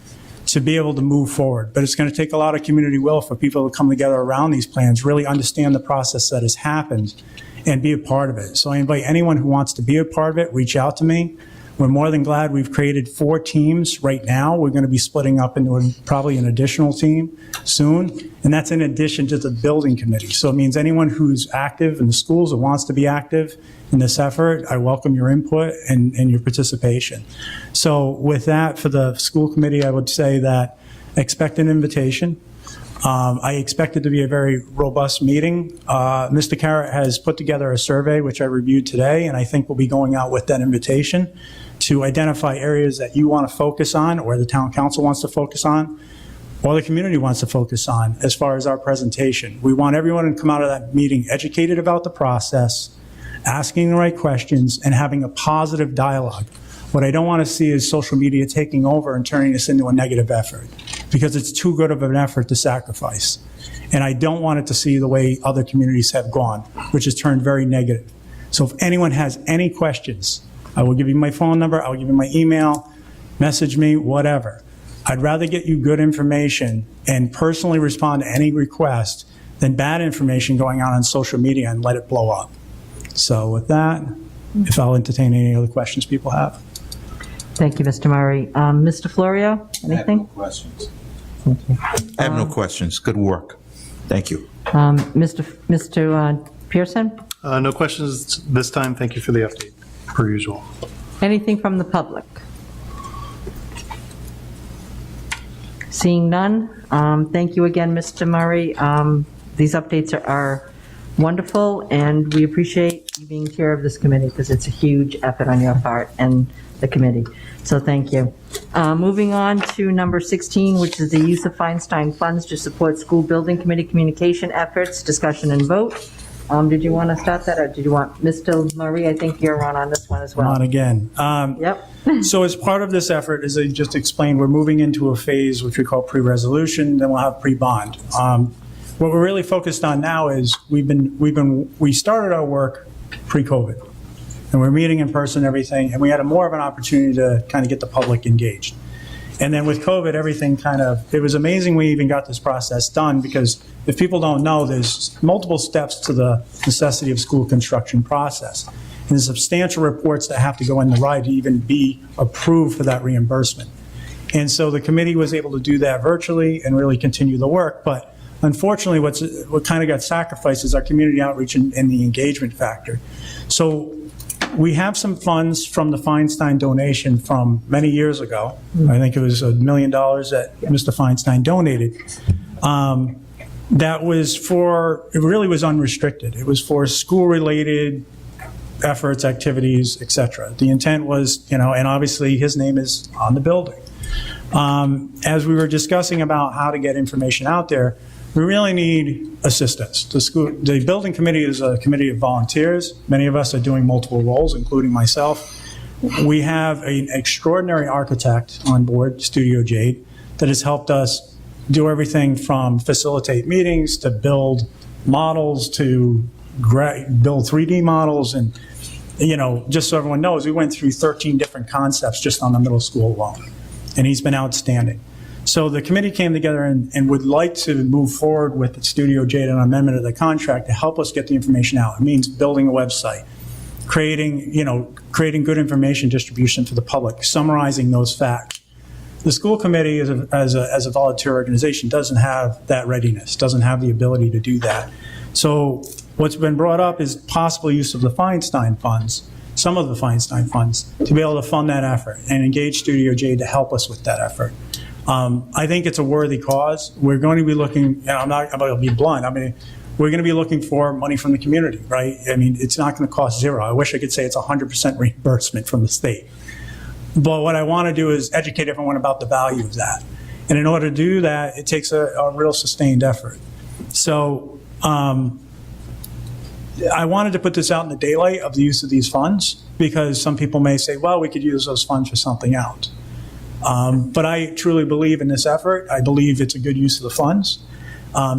[SPEAKER 6] to be able to move forward. But it's going to take a lot of community will for people to come together around these plans, really understand the process that has happened and be a part of it. So I invite anyone who wants to be a part of it, reach out to me. We're more than glad. We've created 4 teams right now. We're going to be splitting up into probably an additional team soon. And that's in addition to the building committee. So it means anyone who's active in the schools or wants to be active in this effort, I welcome your input and your participation. So with that, for the school committee, I would say that expect an invitation. I expect it to be a very robust meeting. Mr. Carrott has put together a survey, which I reviewed today, and I think we'll be going out with that invitation to identify areas that you want to focus on or the town council wants to focus on, or the community wants to focus on as far as our presentation. We want everyone to come out of that meeting educated about the process, asking the right questions, and having a positive dialogue. What I don't want to see is social media taking over and turning this into a negative effort, because it's too good of an effort to sacrifice. And I don't want it to see the way other communities have gone, which has turned very negative. So if anyone has any questions, I will give you my phone number, I'll give you my email, message me, whatever. I'd rather get you good information and personally respond to any request than bad information going on social media and let it blow up. So with that, if I'll entertain any other questions people have.
[SPEAKER 1] Thank you, Mr. Murray. Mr. Florio,
[SPEAKER 13] I have
[SPEAKER 1] anything?
[SPEAKER 13] no questions.
[SPEAKER 4] I have no questions. Good work. Thank you.
[SPEAKER 1] Mr. Pearson,
[SPEAKER 5] No questions this time. Thank you for the update, per usual.
[SPEAKER 1] anything from the public? Seeing none, thank you again, Mr. Murray. These updates are wonderful, and we appreciate you being chair of this committee because it's a huge effort on your part and the committee. So thank you. Moving on to number 16, which is the use of Feinstein funds to support school building committee communication efforts, discussion and vote. Did you want to start that, or did you want Mr. Murray? I think you're on this one as well.
[SPEAKER 6] On again.
[SPEAKER 1] Yep.
[SPEAKER 6] So as part of this effort, as I just explained, we're moving into a phase which we call pre-resolution, then we'll have pre-bond. What we're really focused on now is we started our work pre-COVID, and we're meeting in person and everything, and we had more of an opportunity to kind of get the public engaged. And then with COVID, everything it was amazing we even got this process done, because if people don't know, there's multiple steps to the necessity of school construction process. And there's substantial reports that have to go in the RIDE to even be approved for that reimbursement. And so the committee was able to do that virtually and really continue the work. But unfortunately, what kind of got sacrificed is our community outreach and the engagement factor. So we have some funds from the Feinstein donation from many years ago. I think it was $1 million that Mr. Feinstein donated. That was it really was unrestricted. It was for school-related efforts, activities, et cetera. The intent was, and obviously his name is on the building. As we were discussing about how to get information out there, we really need assistance. The building committee is a committee of volunteers. Many of us are doing multiple roles, including myself. We have an extraordinary architect on board, Studio Jade, that has helped us do everything from facilitate meetings to build models to build 3D models. And, just so everyone knows, we went through 13 different concepts just on the middle school alone. And he's been outstanding. So the committee came together and would like to move forward with Studio Jade and an amendment of the contract to help us get the information out. It means building a website, creating good information distribution for the public, summarizing those facts. The school committee, as a volunteer organization, doesn't have that readiness, doesn't have the ability to do that. So what's been brought up is possible use of the Feinstein funds, some of the Feinstein funds, to be able to fund that effort and engage Studio Jade to help us with that effort. I think it's a worthy cause. We're going to be looking, and I'm going to be blunt, we're going to be looking for money from the community, right? It's not going to cost zero. I wish I could say it's 100% reimbursement from the state. But what I want to do is educate everyone about the value of that. And in order to do that, it takes a real sustained effort. So I wanted to put this out in the daylight of the use of these funds, because some people may say, well, we could use those funds for something else. But I truly believe in this effort. I believe it's a good use of the funds.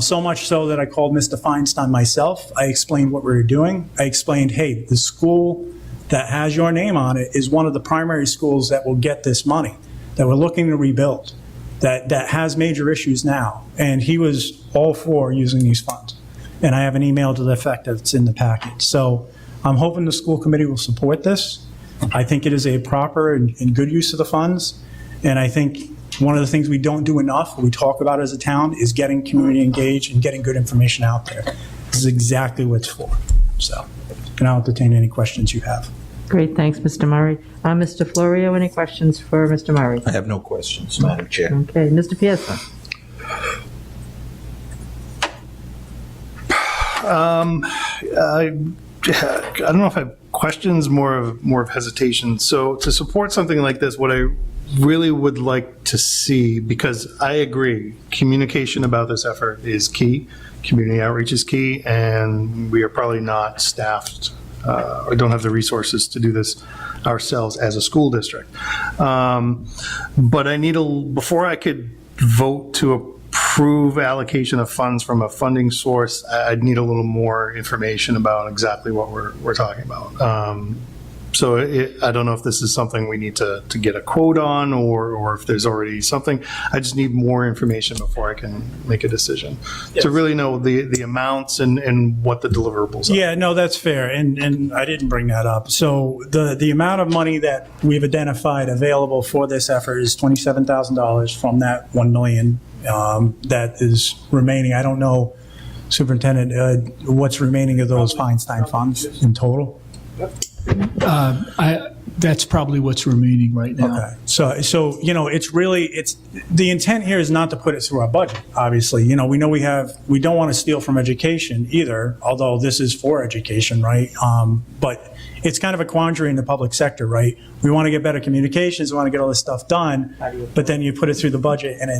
[SPEAKER 6] So much so that I called Mr. Feinstein myself. I explained what we were doing. I explained, hey, the school that has your name on it is one of the primary schools that will get this money, that we're looking to rebuild, that has major issues now. And he was all for using these funds. And I have an email to the effect that's in the packet. So I'm hoping the school committee will support this. I think it is a proper and good use of the funds. And I think one of the things we don't do enough, we talk about as a town, is getting community engaged and getting good information out there. This is exactly what it's for. So, and I'll entertain any questions you have.
[SPEAKER 1] Great, thanks, Mr. Murray. Mr. Florio, any questions for Mr. Murray?
[SPEAKER 13] I have no questions, Madam Chair.
[SPEAKER 1] Okay, Mr. Pearson.
[SPEAKER 5] I don't know if I have questions, more of hesitation. So to support something like this, what I really would like to see, because I agree, communication about this effort is key, community outreach is key, and we are probably not staffed or don't have the resources to do this ourselves as a school district. But I need before I could vote to approve allocation of funds from a funding source, I'd need a little more information about exactly what we're talking about. So I don't know if this is something we need to get a quote on, or if there's already something. I just need more information before I can make a decision to really know the amounts and what the deliverables are.
[SPEAKER 6] Yeah, no, that's fair, and I didn't bring that up. So the amount of money that we've identified available for this effort is $27,000 from that $1 million that is remaining. I don't know, Superintendent, what's remaining of those Feinstein funds in total?
[SPEAKER 2] That's probably what's remaining right now.
[SPEAKER 6] Okay. So it's the intent here is not to put it through our budget, obviously. We know we don't want to steal from education either, although this is for education, right? But it's kind of a quandary in the public sector, right? We want to get better communications, we want to get all this stuff done, but then you put it through the budget and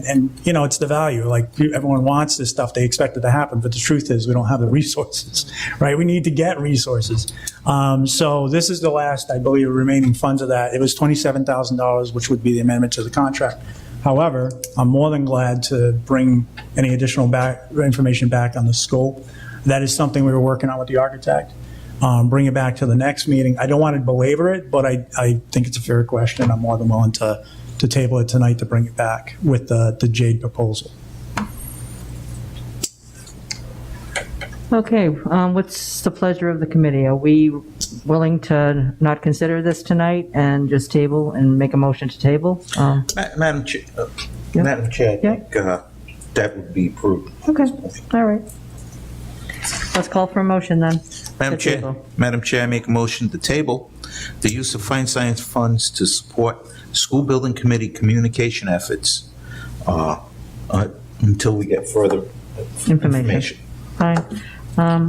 [SPEAKER 6] it's the value. Like, everyone wants this stuff, they expect it to happen, but the truth is we don't have the resources, right? We need to get resources. So this is the last, I believe, remaining funds of that. It was $27,000, which would be the amendment to the contract. However, I'm more than glad to bring any additional information back on the scope. That is something we were working on with the architect. Bring it back to the next meeting. I don't want to belabor it, but I think it's a fair question. I'm more than willing to table it tonight to bring it back with the JADE proposal.
[SPEAKER 1] Okay, what's the pleasure of the committee? Are we willing to not consider this tonight and just table and make a motion to table?
[SPEAKER 13] Madam Chair, Madam Chair, I think that would be approved.
[SPEAKER 1] Okay, all right. Let's call for a motion then.
[SPEAKER 4] Madam Chair, I make a motion to table the use of Feinstein funds to support school building committee communication efforts until we get further information.
[SPEAKER 1] Fine.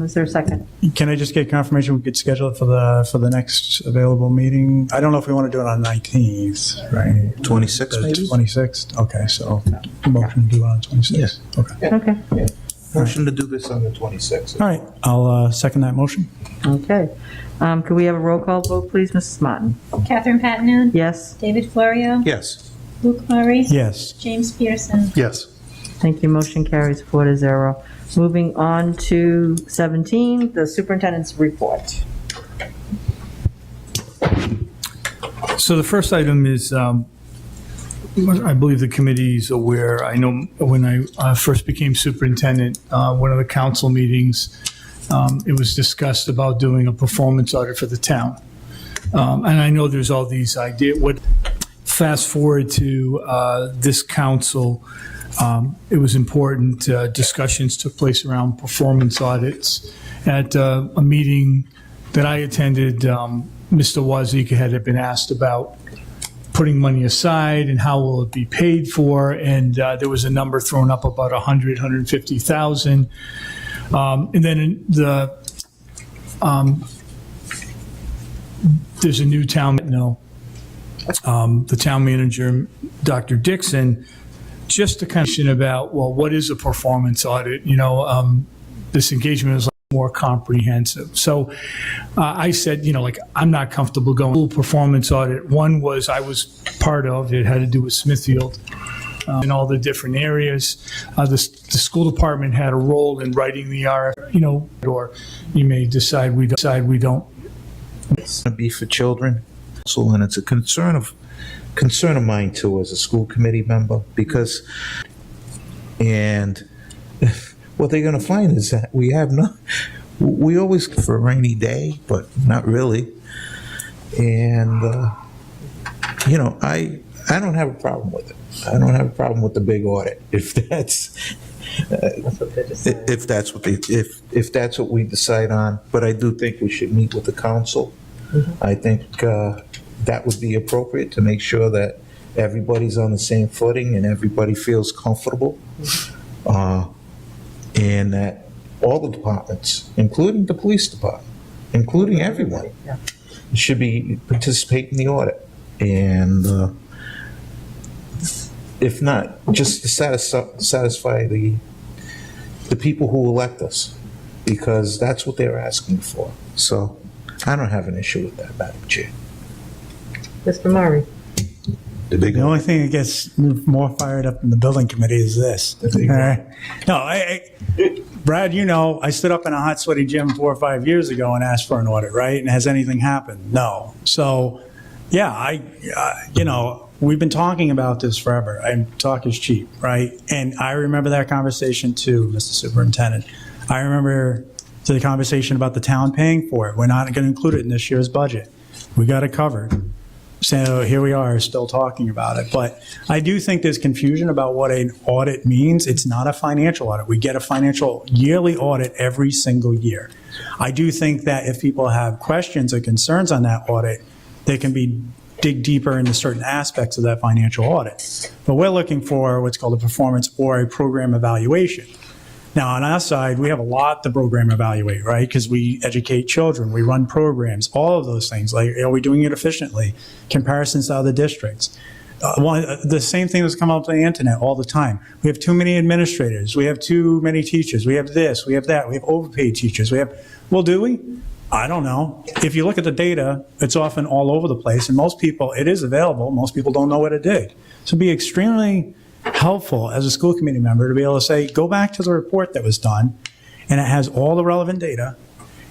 [SPEAKER 1] Is there a second?
[SPEAKER 6] Can I just get confirmation we could schedule it for the next available meeting? I don't know if we want to do it on 19th, right?
[SPEAKER 4] 26th, maybe?
[SPEAKER 6] 26th. Okay, so motion to do it on 26th.
[SPEAKER 4] Yes.
[SPEAKER 6] Okay.
[SPEAKER 1] Okay.
[SPEAKER 4] Yeah. Motion to do this on the 26th.
[SPEAKER 6] All right, I'll second that motion.
[SPEAKER 1] Okay. Could we have a roll call vote, please, Mrs. Martin?
[SPEAKER 7] Catherine Patino.
[SPEAKER 1] Yes.
[SPEAKER 7] David Florio.
[SPEAKER 4] Yes.
[SPEAKER 7] Luke Murray.
[SPEAKER 6] Yes.
[SPEAKER 7] James Pearson.
[SPEAKER 5] Yes.
[SPEAKER 1] Thank you. Motion carries 4-0. Moving on to 17, the superintendent's report.
[SPEAKER 2] So the first item is, I believe the committee's aware, I know when I first became superintendent, one of the council meetings, it was discussed about doing a performance audit for the town. And I know there's all these ideas. Fast forward to this council, it was important, discussions took place around performance audits. At a meeting that I attended, Mr. Wazika had been asked about putting money aside and how will it be paid for, and there was a number thrown up about 150,000. And then there's a new town, the town manager, Dr. Dixon, just to kind of about, well, what is a performance audit? This engagement is more comprehensive. So I said, I'm not comfortable going full performance audit. One was I was part of, it had to do with Smithfield in all the different areas. The school department had a role in writing the RF, or you may decide we don't.
[SPEAKER 4] It's going to be for children. So, and it's a concern of mine too as a school committee member, because, and what they're going to find is that we always for a rainy day, but not really. And, I don't have a problem with it. I don't have a problem with the big audit if that's if that's what we decide on. But I do think we should meet with the council. Mm-hmm. I think that would be appropriate to make sure that everybody's on the same footing and everybody feels comfortable. And that all the departments, including the police department, including everyone, should be participating in the audit. And If not, just to satisfy the people who elect us, because that's what they're asking for. So I don't have an issue with that, Madam Chair.
[SPEAKER 1] Mr. Murray?
[SPEAKER 6] The only thing that gets me more fired up in the building committee is this. All right? No, Brad, you know, I stood up in a hot, sweaty gym 4 or 5 years ago and asked for an audit, right? And has anything happened? No. So, yeah, you know, we've been talking about this forever. Talk is cheap, right? And I remember that conversation too, Mr. Superintendent. I remember the conversation about the town paying for it. We're not going to include it in this year's budget. We got it covered. So here we are still talking about it. But I do think there's confusion about what an audit means. It's not a financial audit. We get a financial yearly audit every single year. I do think that if people have questions or concerns on that audit, they can dig deeper into certain aspects of that financial audit. But we're looking for what's called a performance or a program evaluation. Now, on our side, we have a lot to program evaluate, right? Because we educate children, we run programs, all of those things. Like, are we doing it efficiently? Comparisons to other districts. The same thing that's come up on the internet all the time. We have too many administrators. We have too many teachers. We have this, we have that. We have overpaid teachers. Well, do we? I don't know. If you look at the data, it's often all over the place. And most people, it is available. Most people don't know where to dig. So be extremely helpful as a school committee member to be able to say, go back to the report that was done, and it has all the relevant data,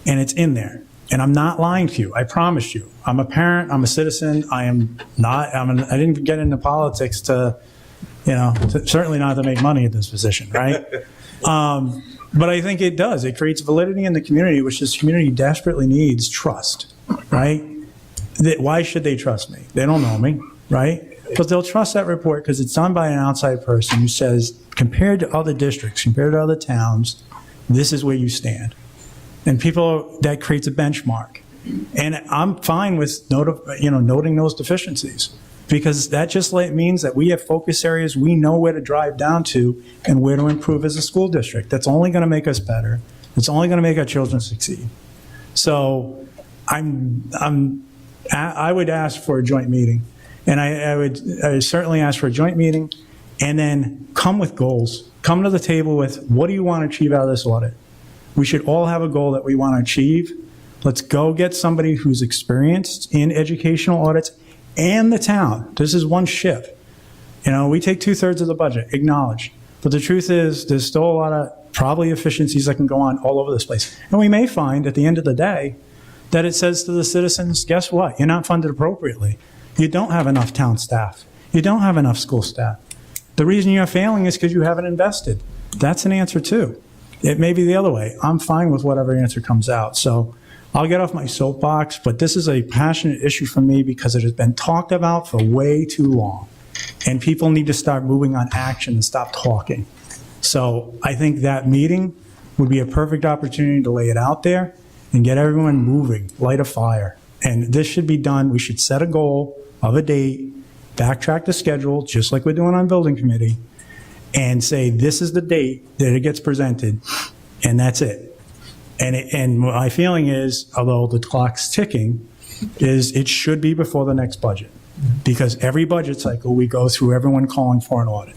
[SPEAKER 6] and it's in there. And I'm not lying to you. I promise you. I'm a parent. I'm a citizen. I didn't get into politics to, certainly not to make money at this position, right? But I think it does. It creates validity in the community, which this community desperately needs trust, right? Why should they trust me? They don't know me, right? But they'll trust that report because it's done by an outside person who says, compared to other districts, compared to other towns, this is where you stand. And that creates a benchmark. And I'm fine with noting those deficiencies, because that just means that we have focus areas, we know where to drive down to and where to improve as a school district. That's only going to make us better. It's only going to make our children succeed. So I would ask for a joint meeting. And I would certainly ask for a joint meeting, and then come with goals. Come to the table with, what do you want to achieve out of this audit? We should all have a goal that we want to achieve. Let's go get somebody who's experienced in educational audits and the town. This is one ship. We take 2/3 of the budget, acknowledge. But the truth is, there's still a lot of probably efficiencies that can go on all over this place. And we may find at the end of the day that it says to the citizens, guess what? You're not funded appropriately. You don't have enough town staff. You don't have enough school staff. The reason you're failing is because you haven't invested. That's an answer too. It may be the other way. I'm fine with whatever answer comes out. So I'll get off my soapbox, but this is a passionate issue for me because it has been talked about for way too long. And people need to start moving on action and stop talking. So I think that meeting would be a perfect opportunity to lay it out there and get everyone moving, light a fire. And this should be done. We should set a goal of a date, backtrack the schedule, just like we're doing on building committee, and say, this is the date that it gets presented, and that's it. And my feeling is, although the clock's ticking, is it should be before the next budget. Because every budget cycle, we go through everyone calling for an audit.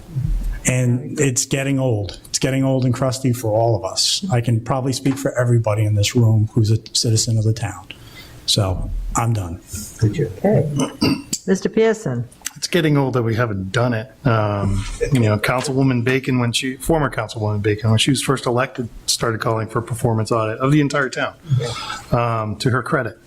[SPEAKER 6] And it's getting old. It's getting old and crusty for all of us. I can probably speak for everybody in this room who's a citizen of the town. So I'm done.
[SPEAKER 1] Okay. Mr. Pearson?
[SPEAKER 5] It's getting old that we haven't done it. Councilwoman Bacon, former Councilwoman Bacon, when she was first elected, started calling for a performance audit of the entire town, to her credit.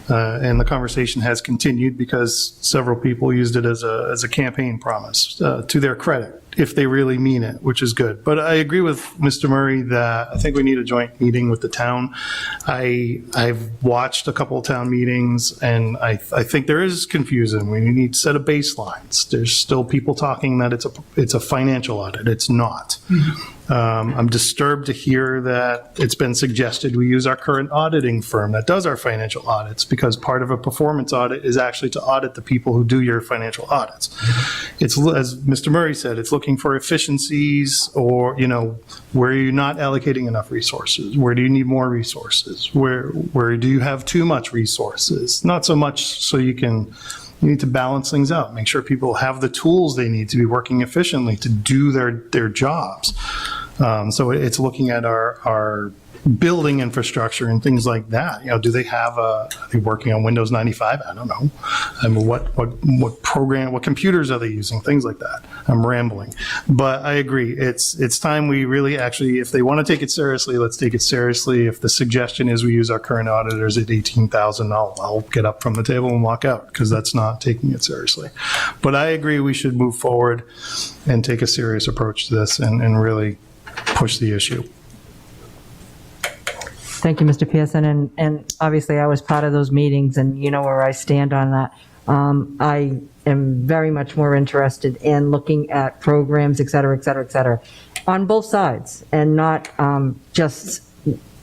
[SPEAKER 5] And the conversation has continued because several people used it as a campaign promise, to their credit, if they really mean it, which is good. But I agree with Mr. Murray that I think we need a joint meeting with the town. I've watched a couple of town meetings, and I think there is confusion. We need to set a baselines. There's still people talking that it's a financial audit. It's not. I'm disturbed to hear that it's been suggested we use our current auditing firm that does our financial audits, because part of a performance audit is actually to audit the people who do your financial audits. It's, as Mr. Murray said, it's looking for efficiencies, or, where you're not allocating enough resources. Where do you need more resources? Where do you have too much resources? Not so much so you can You need to balance things out, make sure people have the tools they need to be working efficiently to do their jobs. So it's looking at our building infrastructure and things like that. Do they have are they working on Windows 95? I don't know. I mean, what computers are they using? Things like that. I'm rambling, but I agree. It's time we really actually, if they want to take it seriously, let's take it seriously. If the suggestion is we use our current auditors at $18,000, I'll get up from the table and walk out, because that's not taking it seriously. But I agree we should move forward and take a serious approach to this and really push the issue.
[SPEAKER 1] Thank you, Mr. Pearson, and obviously I was part of those meetings, and you know where I stand on that. I am very much more interested in looking at programs, et cetera, et cetera, et cetera, on both sides, and not just,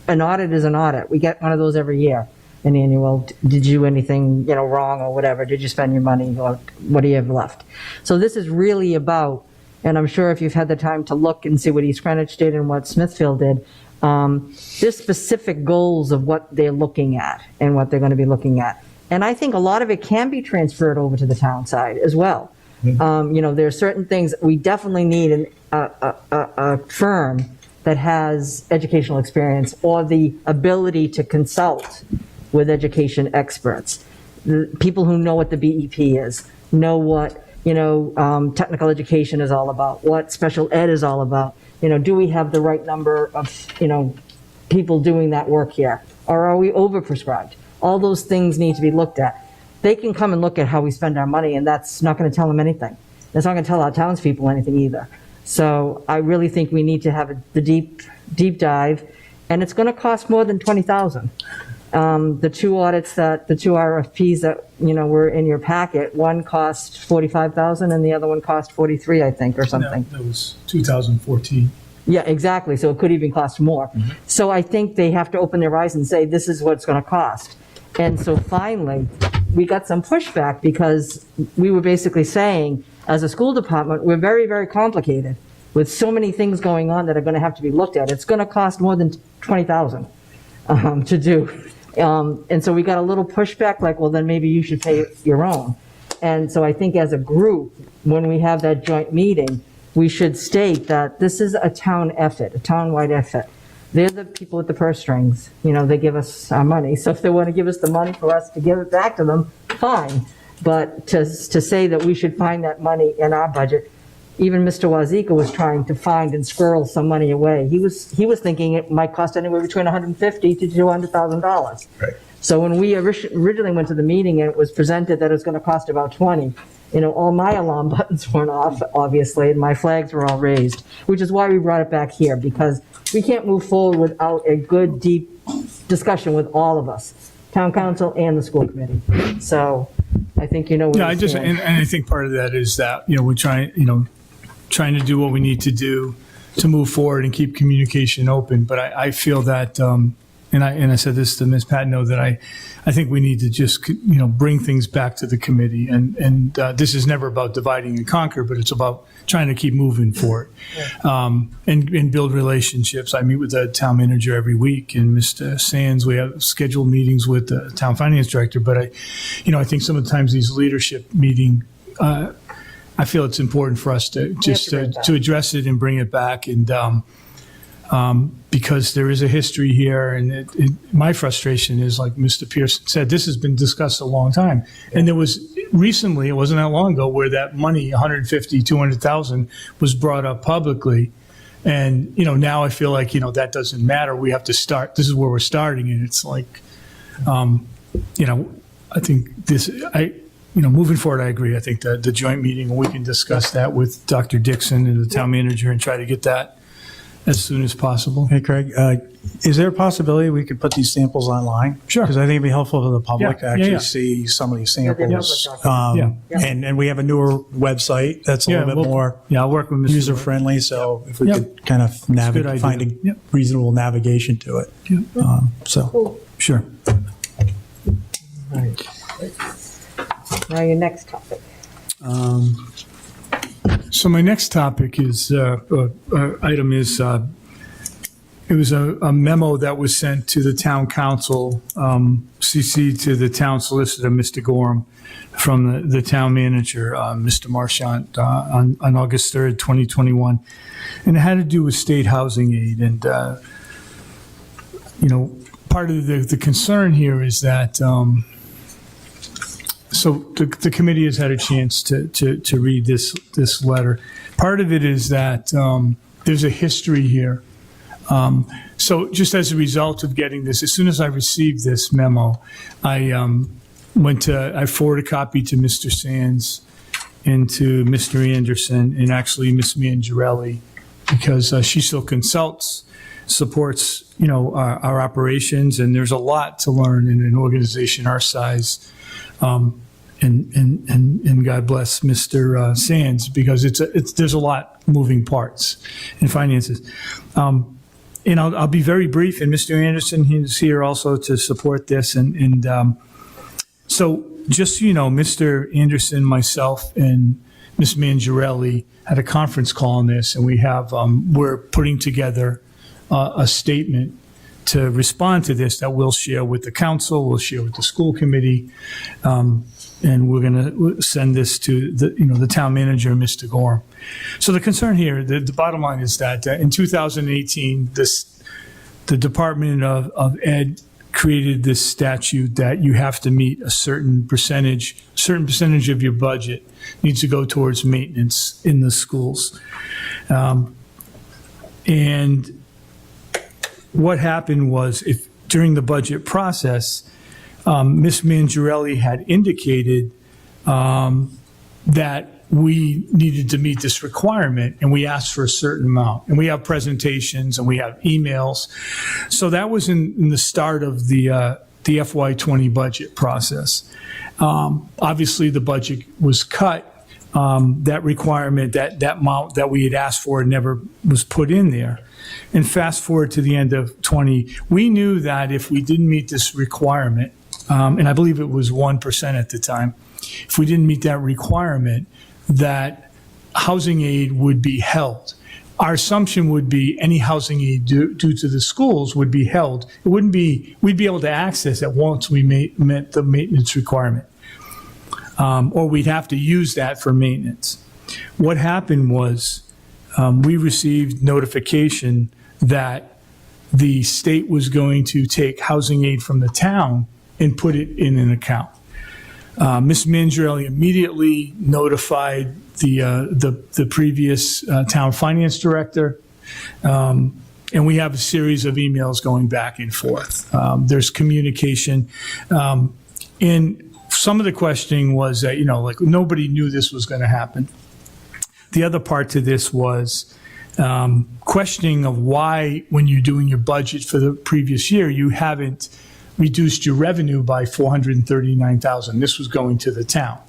[SPEAKER 1] an audit is an audit. We get one of those every year, an annual, did you do anything, wrong or whatever? Did you spend your money, or what do you have left? So this is really about, and I'm sure if you've had the time to look and see what East Greenwich did and what Smithfield did, there's specific goals of what they're looking at and what they're going to be looking at. And I think a lot of it can be transferred over to the town side as well. There are certain things we definitely need a firm that has educational experience or the ability to consult with education experts. People who know what the BEP is, know what, technical education is all about, what special ed is all about. Do we have the right number of, people doing that work here? Or are we overprescribed? All those things need to be looked at. They can come and look at how we spend our money, and that's not going to tell them anything. That's not going to tell our townspeople anything either. So I really think we need to have the deep dive, and it's going to cost more than $20,000. The two audits the two RFPs that, were in your packet, one cost $45,000 and the other one cost $43,000, I think, or something.
[SPEAKER 2] That was 2014.
[SPEAKER 1] Yeah, exactly. So it could even cost more.
[SPEAKER 2] Mm-hmm.
[SPEAKER 1] So I think they have to open their eyes and say, this is what it's going to cost. And so finally, we got some pushback because we were basically saying, as a school department, we're very, very complicated with so many things going on that are going to have to be looked at. It's going to cost more than $20,000 to do. And so we got a little pushback, like, well, then maybe you should pay your own. And so I think as a group, when we have that joint meeting, we should state that this is a town effort, a town-wide effort. They're the people with the purse strings. They give us our money. So if they want to give us the money for us to give it back to them, fine. But to say that we should find that money in our budget, even Mr. Wazika was trying to find and squirrel some money away. He was thinking it might cost anywhere between $150,000 to $200,000.
[SPEAKER 4] Right.
[SPEAKER 1] So when we originally went to the meeting and it was presented that it was going to cost about $20,000, all my alarm buttons went off, obviously, and my flags were all raised, which is why we brought it back here, because we can't move forward without a good, deep discussion with all of us, town council and the school committee. So I think where we stand.
[SPEAKER 2] And I think part of that is that, we're trying to do what we need to do to move forward and keep communication open. But I feel that, and I said this to Ms. Patino, that I think we need to just, bring things back to the committee. And this is never about dividing and conquer, but it's about trying to keep moving forward and build relationships. I meet with the town manager every week, and Mr. Sands, we have scheduled meetings with the town finance director. But I think some of the times these leadership meetings, I feel it's important for us to just to address it and bring it back, and because there is a history here, and my frustration is, like Mr. Pearson said, this has been discussed a long time, and there was recently, it wasn't that long ago, where that money, $150,000, $200,000, was brought up publicly, and now I feel like that doesn't matter. We have to start. This is where we're starting, and it's like, I think this. Moving forward, I agree. I think that the joint meeting, we can discuss that with Dr. Dixon and the town manager and try to get that as soon as possible.
[SPEAKER 6] Hey, Craig, is there a possibility we could put these samples online?
[SPEAKER 2] Sure.
[SPEAKER 6] Because I think it'd be helpful for the public to actually
[SPEAKER 2] Yeah.
[SPEAKER 6] see some of these samples.
[SPEAKER 1] Yeah.
[SPEAKER 6] And we have a newer website that's a little bit more
[SPEAKER 2] I'll work with Mr.
[SPEAKER 6] user-friendly, so if we
[SPEAKER 2] Yep.
[SPEAKER 6] could kind of
[SPEAKER 2] a good idea.
[SPEAKER 6] find a
[SPEAKER 2] Yep.
[SPEAKER 6] reasonable navigation to it.
[SPEAKER 2] Yep.
[SPEAKER 6] So,
[SPEAKER 2] Sure.
[SPEAKER 1] Right. Now your next topic.
[SPEAKER 2] So my next topic is, item is, it was a memo that was sent to the town council, CC to the town solicitor, Mr. Gorham, from the town manager, Mr. Marchant, on August 3rd, 2021. And it had to do with state housing aid. And, part of the concern here is that, so the committee has had a chance to read this letter. Part of it is that there's a history here. So just as a result of getting this, as soon as I received this memo, I forwarded a copy to Mr. Sands and to Mr. Anderson, and actually Ms. Mangiarelli, because she still consults, supports, our operations, and there's a lot to learn in an organization our size. And God bless Mr. Sands, because there's a lot moving parts in finances. And I'll be very brief, and Mr. Anderson, he's here also to support this. And so just so you know, Mr. Anderson, myself, and Ms. Mangiarelli had a conference call on this, and we're putting together a statement to respond to this that we'll share with the council, we'll share with the school committee, and we're going to send this to the town manager, Mr. Gorham. So the concern here, the bottom line is that in 2018, the Department of Ed created this statute that you have to meet a certain percentage of your budget needs to go towards maintenance in the schools. And what happened was, if during the budget process, Ms. Mangiarelli had indicated that we needed to meet this requirement, and we asked for a certain amount. And we have presentations and we have emails. So that was in the start of the FY20 budget process. Obviously, the budget was cut. That requirement, that amount that we had asked for never was put in there. And fast forward to the end of 20, we knew that if we didn't meet this requirement, and I believe it was 1% at the time, if we didn't meet that requirement, that housing aid would be held. Our assumption would be any housing aid due to the schools would be held. It wouldn't be, we'd be able to access it once we met the maintenance requirement. Or we'd have to use that for maintenance. What happened was we received notification that the state was going to take housing aid from the town and put it in an account. Ms. Mangiarelli immediately notified the previous town finance director, and we have a series of emails going back and forth. There's communication, and some of the questioning was that, nobody knew this was going to happen. The other part to this was questioning of why, when you're doing your budget for the previous year, you haven't reduced your revenue by $439,000. This was going to the town.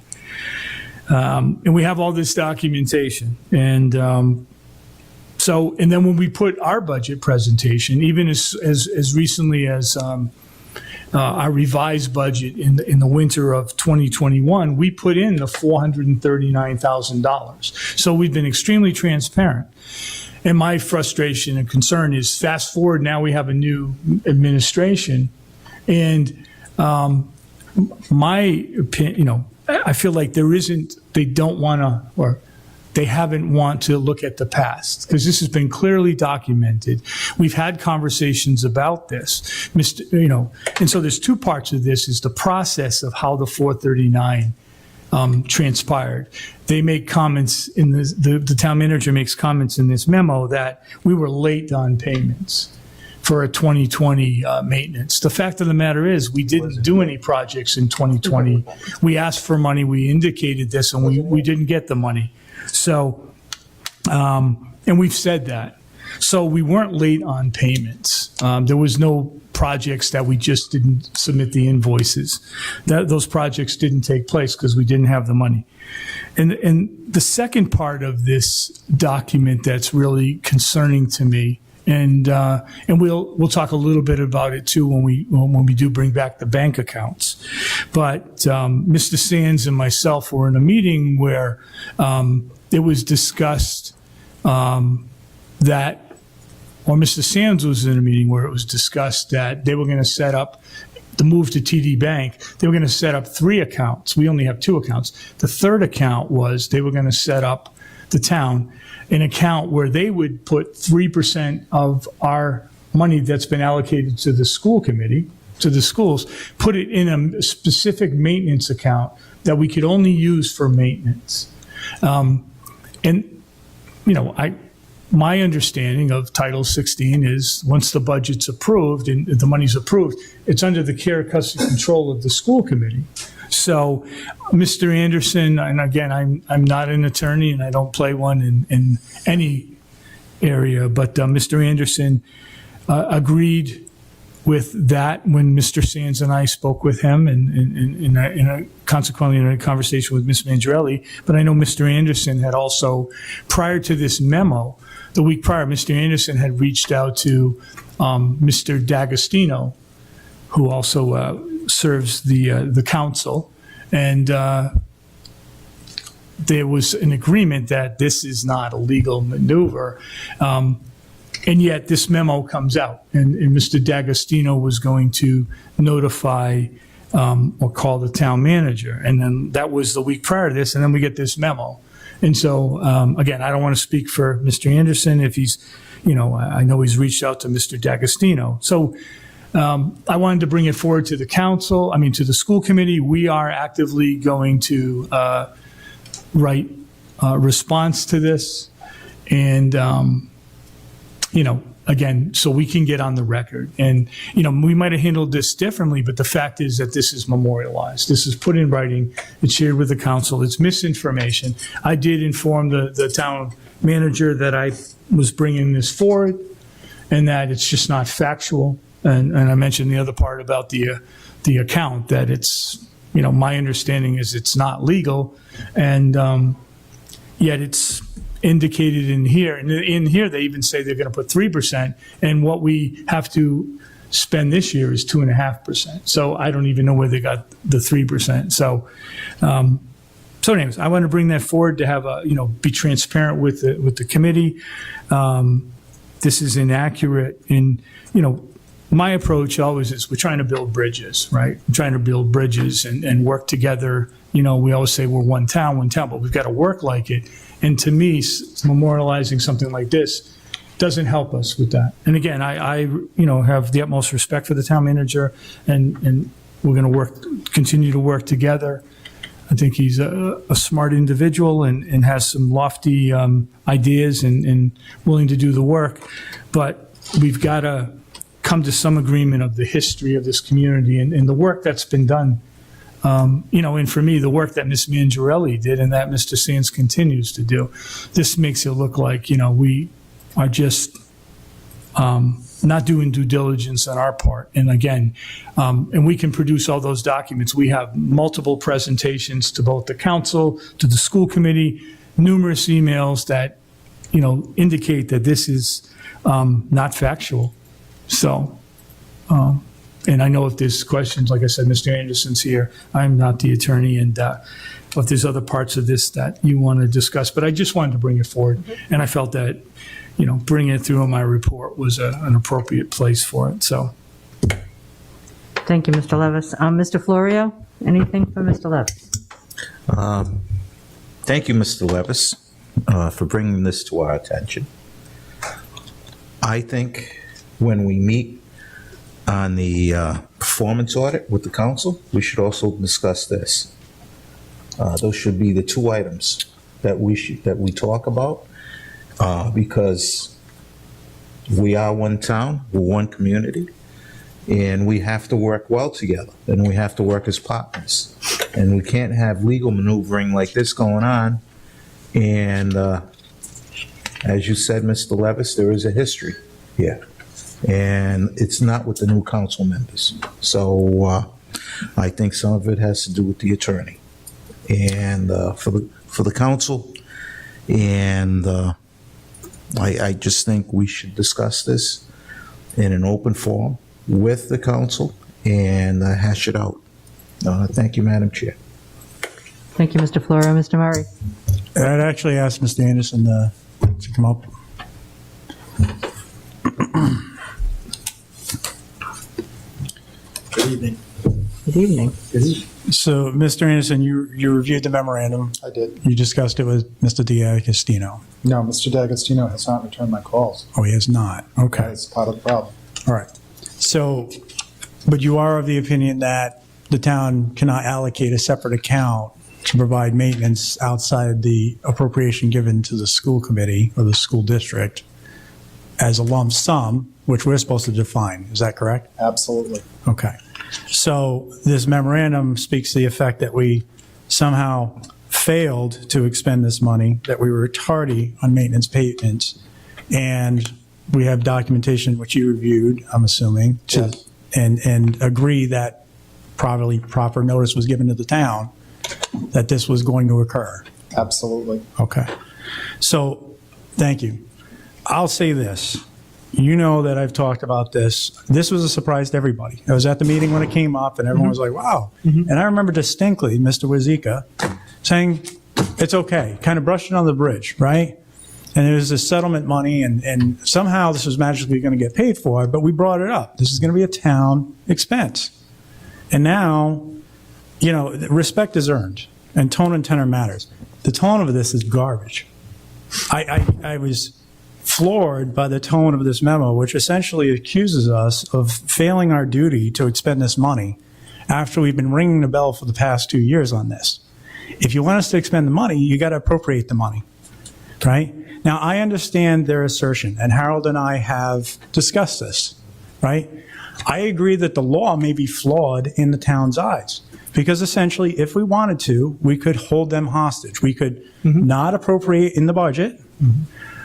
[SPEAKER 2] And we have all this documentation. And and then when we put our budget presentation, even as recently as our revised budget in the winter of 2021, we put in the $439,000. So we've been extremely transparent. And my frustration and concern is, fast forward, now we have a new administration. And my opinion, I feel like they don't want to, or they haven't want to look at the past, because this has been clearly documented. We've had conversations about this, and so there's two parts of this: is the process of how the 439 transpired. They make comments in this, the town manager makes comments in this memo that we were late on payments for a 2020 maintenance. The fact of the matter is, we didn't do any projects in 2020. We asked for money, we indicated this, and we didn't get the money. So, and we've said that. So we weren't late on payments. There was no projects that we just didn't submit the invoices. Those projects didn't take place because we didn't have the money. And the second part of this document that's really concerning to me, and we'll talk a little bit about it too when we do bring back the bank accounts. But Mr. Sands and myself were in a meeting where it was discussed that or Mr. Sands was in a meeting where it was discussed that they were going to set up the move to TD Bank. They were going to set up 3 accounts. We only have 2 accounts. The third account was they were going to set up, the town, an account where they would put 3% of our money that's been allocated to the school committee, to the schools, put it in a specific maintenance account that we could only use for maintenance. My understanding of Title 16 is once the budget's approved and the money's approved, it's under the care, custody, control of the school committee. So, Mr. Anderson, and again, I'm not an attorney and I don't play one in any area, but Mr. Anderson agreed with that when Mr. Sands and I spoke with him, and consequently in a conversation with Ms. Mangiarelli. But I know Mr. Anderson had also, prior to this memo, the week prior, Mr. Anderson had reached out to Mr. D'Agostino, who also serves the council, and there was an agreement that this is not a legal maneuver. And yet this memo comes out, and Mr. D'Agostino was going to notify or call the town manager. And then that was the week prior to this, and then we get this memo. And so, again, I don't want to speak for Mr. Anderson if he's, I know he's reached out to Mr. D'Agostino. So I wanted to bring it forward to the council, to the school committee. We are actively going to write a response to this. And, again, so we can get on the record. And, we might have handled this differently, but the fact is that this is memorialized. This is put in writing. It's shared with the council. It's misinformation. I did inform the town manager that I was bringing this forward and that it's just not factual. And I mentioned the other part about the account, that it's, my understanding is it's not legal. And yet it's indicated in here. And in here, they even say they're going to put 3%. And what we have to spend this year is 2.5%. So I don't even know where they got the 3%. So, anyways, I want to bring that forward to have be transparent with the committee. This is inaccurate. And, my approach always is we're trying to build bridges, right? We're trying to build bridges and work together. We always say we're one town, but we've got to work like it. And to me, memorializing something like this doesn't help us with that. And again, I have the utmost respect for the town manager, and we're going to continue to work together. I think he's a smart individual and has some lofty ideas and willing to do the work. But we've got to come to some agreement of the history of this community and the work that's been done. And for me, the work that Ms. Mangiarelli did and that Mr. Sands continues to do, this makes it look like, we are just not doing due diligence on our part. And again, and we can produce all those documents. We have multiple presentations to both the council, to the school committee, numerous emails that, indicate that this is not factual. So, and I know if there's questions, like I said, Mr. Anderson's here. I'm not the attorney, and if there's other parts of this that you want to discuss, but I just wanted to bring it forward, and I felt that, bringing it through in my report was an appropriate place for it. So,
[SPEAKER 1] Thank you, Mr. Levis. Mr. Florio, anything for Mr. Levis?
[SPEAKER 4] Thank you, Mr. Levis, for bringing this to our attention. I think when we meet on the performance audit with the council, we should also discuss this. Those should be the 2 items that we talk about, because we are one town, we're one community, and we have to work well together, and we have to work as partners. And we can't have legal maneuvering like this going on. And as you said, Mr. Levis, there is a history here. And it's not with the new council members. So I think some of it has to do with the attorney and for the council. And I just think we should discuss this in an open forum with the council and hash it out. Thank you, Madam Chair.
[SPEAKER 1] Thank you, Mr. Florio. Mr. Murray?
[SPEAKER 6] I'd actually ask Mr. Anderson to come up.
[SPEAKER 1] Good evening.
[SPEAKER 6] So, Mr. Anderson, you reviewed the memorandum.
[SPEAKER 14] I did.
[SPEAKER 6] You discussed it with Mr. D'Agostino.
[SPEAKER 14] No, Mr. D'Agostino has not returned my calls.
[SPEAKER 6] Oh, he has not. Okay.
[SPEAKER 14] That is part of the problem.
[SPEAKER 6] All right. So, but you are of the opinion that the town cannot allocate a separate account to provide maintenance outside the appropriation given to the school committee or the school district as a lump sum, which we're supposed to define. Is that correct?
[SPEAKER 14] Absolutely.
[SPEAKER 6] Okay. So this memorandum speaks to the effect that we somehow failed to expend this money, that we were tardy on maintenance payments, and we have documentation which you reviewed, I'm assuming,
[SPEAKER 14] Yes.
[SPEAKER 6] and agree that proper notice was given to the town that this was going to occur.
[SPEAKER 14] Absolutely.
[SPEAKER 6] Okay. So, thank you. I'll say this. You know that I've talked about this. This was a surprise to everybody. I was at the meeting when it came up, and everyone was like, wow. And I remember distinctly Mr. Wazika saying, it's okay, kind of brushed it on the bridge, right? And there was this settlement money, and somehow this was magically going to get paid for, but we brought it up. This is going to be a town expense. And now, you know, respect is earned, and tone and tenor matters. The tone of this is garbage. I was floored by the tone of this memo, which essentially accuses us of failing our duty to expend this money after we've been ringing the bell for the past 2 years on this. If you want us to expend the money, you got to appropriate the money, right? Now, I understand their assertion, and Harold and I have discussed this, right? I agree that the law may be flawed in the town's eyes, because essentially, if we wanted to, we could hold them hostage. We could not appropriate in the budget.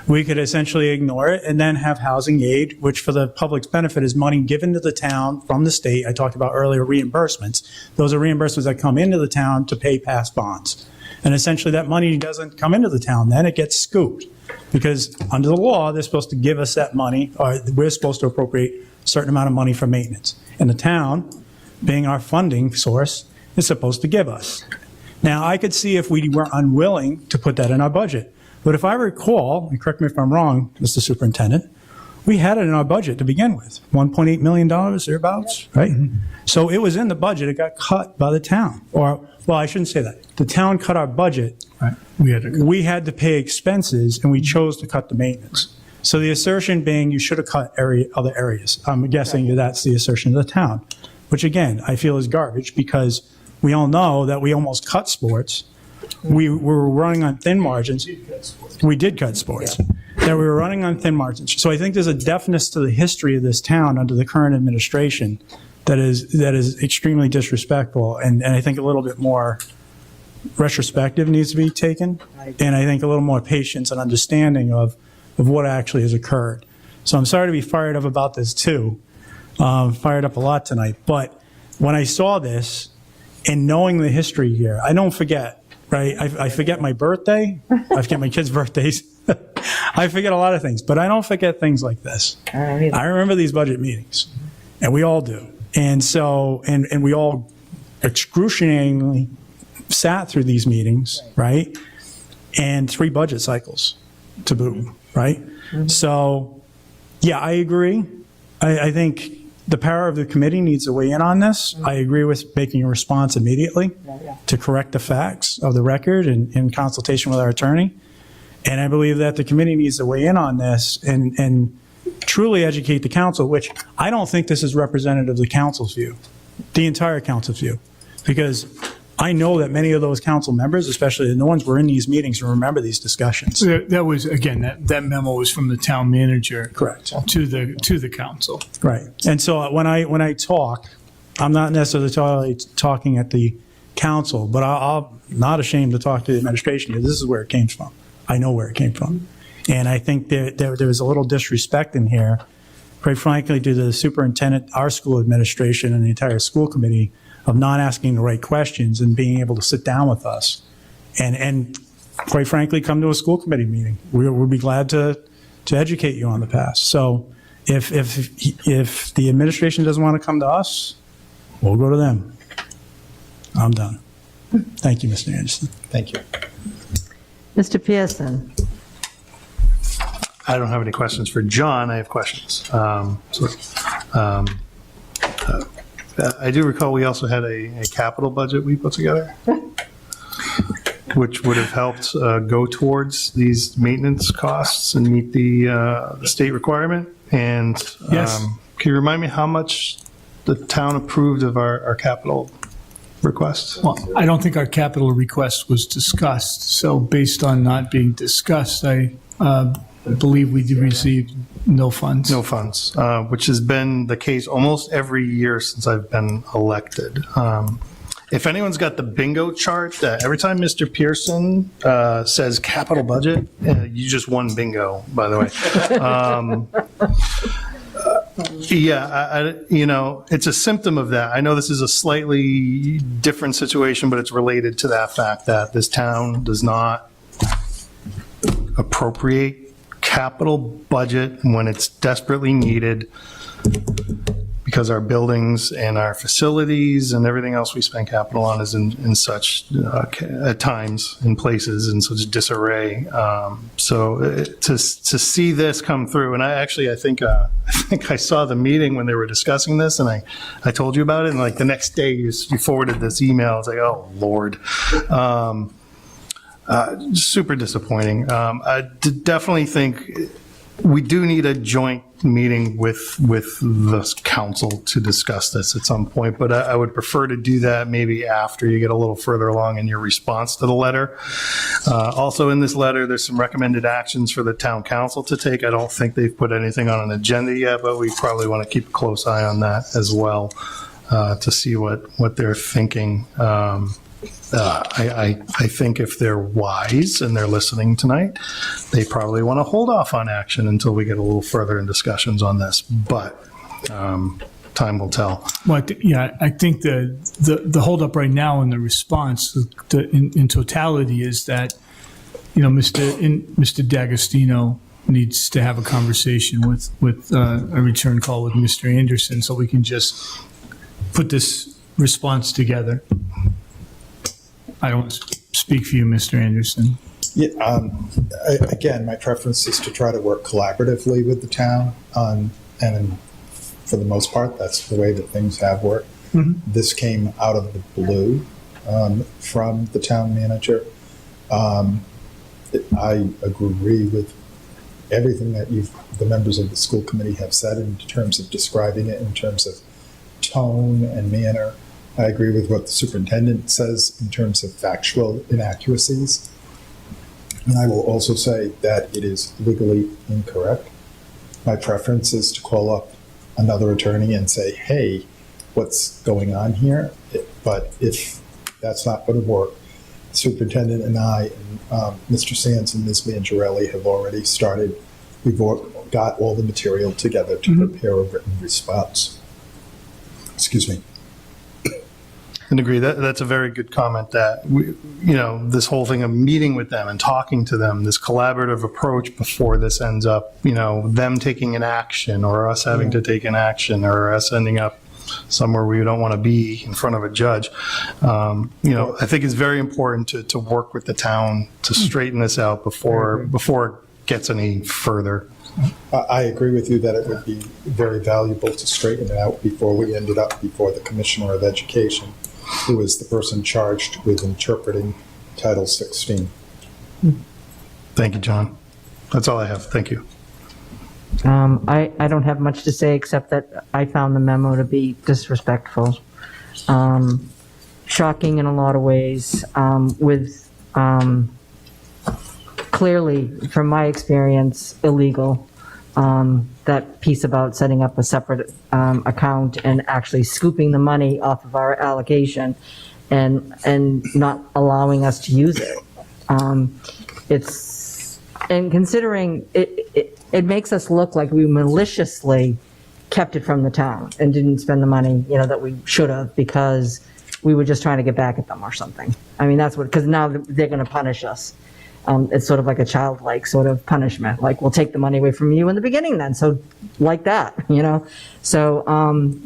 [SPEAKER 6] We could essentially ignore it and then have housing aid, which for the public's benefit is money given to the town from the state. I talked about earlier reimbursements. Those are reimbursements that come into the town to pay past bonds. And essentially that money doesn't come into the town, then it gets scooped. Because under the law, they're supposed to give us that money, or we're supposed to appropriate a certain amount of money for maintenance. And the town, being our funding source, is supposed to give us. Now, I could see if we were unwilling to put that in our budget. But if I recall, and correct me if I'm wrong, Mr. Superintendent, we had it in our budget to begin with, $1.8 million, thereabouts, right? So it was in the budget, it got cut by the town. Or, well, I shouldn't say that. The town cut our budget.
[SPEAKER 2] Right.
[SPEAKER 6] We had to pay expenses, and we chose to cut the maintenance. So the assertion being you should have cut other areas. I'm guessing that's the assertion of the town, which again, I feel is garbage, because we all know that we almost cut sports. We were running on thin margins. We did cut sports. That we were running on thin margins. So I think there's a deafness to the history of this town under the current administration that is extremely disrespectful, and I think a little bit more retrospective needs to be taken, and I think a little more patience and understanding of what actually has occurred. So I'm sorry to be fired up about this too. Fired up a lot tonight. But when I saw this and knowing the history here, I don't forget. Right, I forget my birthday. I forget my kids' birthdays. I forget a lot of things, but I don't forget things like this. I remember these budget meetings, and we all do. And so, and we all excruciatingly sat through these meetings, right? And 3 budget cycles to boot, right? So, yeah, I agree. I think the power of the committee needs to weigh in on this. I agree with making a response immediately to correct the facts of the record in consultation with our attorney. And I believe that the committee needs to weigh in on this and truly educate the council, which I don't think this is representative of the council's view, the entire council's view. Because I know that many of those council members, especially the new ones, were in these meetings and remember these discussions.
[SPEAKER 2] That was, again, that memo was from the town manager.
[SPEAKER 6] Correct.
[SPEAKER 2] To the council.
[SPEAKER 6] Right. And so when I talk, I'm not necessarily talking at the council, but I'm not ashamed to talk to the administration. This is where it came from. I know where it came from. And I think there was a little disrespect in here, quite frankly, to the superintendent, our school administration, and the entire school committee of not asking the right questions and being able to sit down with us and quite frankly, come to a school committee meeting. We'll be glad to educate you on the past. So if the administration doesn't want to come to us, we'll go to them. I'm done. Thank you, Mr. Anderson.
[SPEAKER 5] Thank you.
[SPEAKER 1] Mr. Pearson.
[SPEAKER 5] I don't have any questions for John. I have questions. I do recall we also had a capital budget we put together, which would have helped go towards these maintenance costs and meet the state requirement. And
[SPEAKER 2] Yes.
[SPEAKER 5] can you remind me how much the town approved of our capital request?
[SPEAKER 2] Well, I don't think our capital request was discussed, so based on not being discussed, I believe we did receive no funds.
[SPEAKER 5] No funds, which has been the case almost every year since I've been elected. If anyone's got the bingo chart, every time Mr. Pearson says capital budget, you just won bingo, by the way. It's a symptom of that. I know this is a slightly different situation, but it's related to that fact that this town does not appropriate capital budget when it's desperately needed, because our buildings and our facilities and everything else we spend capital on is in such, at times, in places, in such disarray. So to see this come through, and I think I saw the meeting when they were discussing this, and I told you about it, and like the next day you forwarded this email. It's like, oh, Lord. Super disappointing. I definitely think we do need a joint meeting with the council to discuss this at some point, but I would prefer to do that maybe after you get a little further along in your response to the letter. Also in this letter, there's some recommended actions for the town council to take. I don't think they've put anything on an agenda yet, but we probably want to keep a close eye on that as well, to see what they're thinking. I think if they're wise and they're listening tonight, they probably want to hold off on action until we get a little further in discussions on this, but time will tell.
[SPEAKER 2] Well, I think the holdup right now in the response in totality is that, Mr. D'Agostino needs to have a conversation with a return call with Mr. Anderson, so we can just put this response together. I don't speak for you, Mr. Anderson.
[SPEAKER 14] Yeah, again, my preference is to try to work collaboratively with the town, and for the most part, that's the way that things have worked. Mm-hmm. This came out of the blue from the town manager. I agree with everything that the members of the school committee have said in terms of describing it, in terms of tone and manner. I agree with what the superintendent says in terms of factual inaccuracies. And I will also say that it is legally incorrect. My preference is to call up another attorney and say, hey, what's going on here? But if that's not going to work, the superintendent and I, and Mr. Sands and Ms. Mangiarelli have already started. We've got all the material together to prepare a written response. Excuse me.
[SPEAKER 5] And agree, that's a very good comment, that this whole thing of meeting with them and talking to them, this collaborative approach before this ends up, them taking an action or us having to take an action or us ending up somewhere we don't want to be in front of a judge. I think it's very important to work with the town to straighten this out before it gets any further.
[SPEAKER 14] I agree with you that it would be very valuable to straighten it out before we ended up before the Commissioner of Education, who is the person charged with interpreting Title 16.
[SPEAKER 5] Thank you, John. That's all I have. Thank you.
[SPEAKER 1] I don't have much to say except that I found the memo to be disrespectful, shocking in a lot of ways, with clearly, from my experience, illegal. That piece about setting up a separate account and actually scooping the money off of our allocation and not allowing us to use it. And considering it makes us look like we maliciously kept it from the town and didn't spend the money, that we should have, because we were just trying to get back at them or something. I mean, that's because now they're going to punish us. It's sort of like a childlike sort of punishment. Like, we'll take the money away from you in the beginning then. So like that, So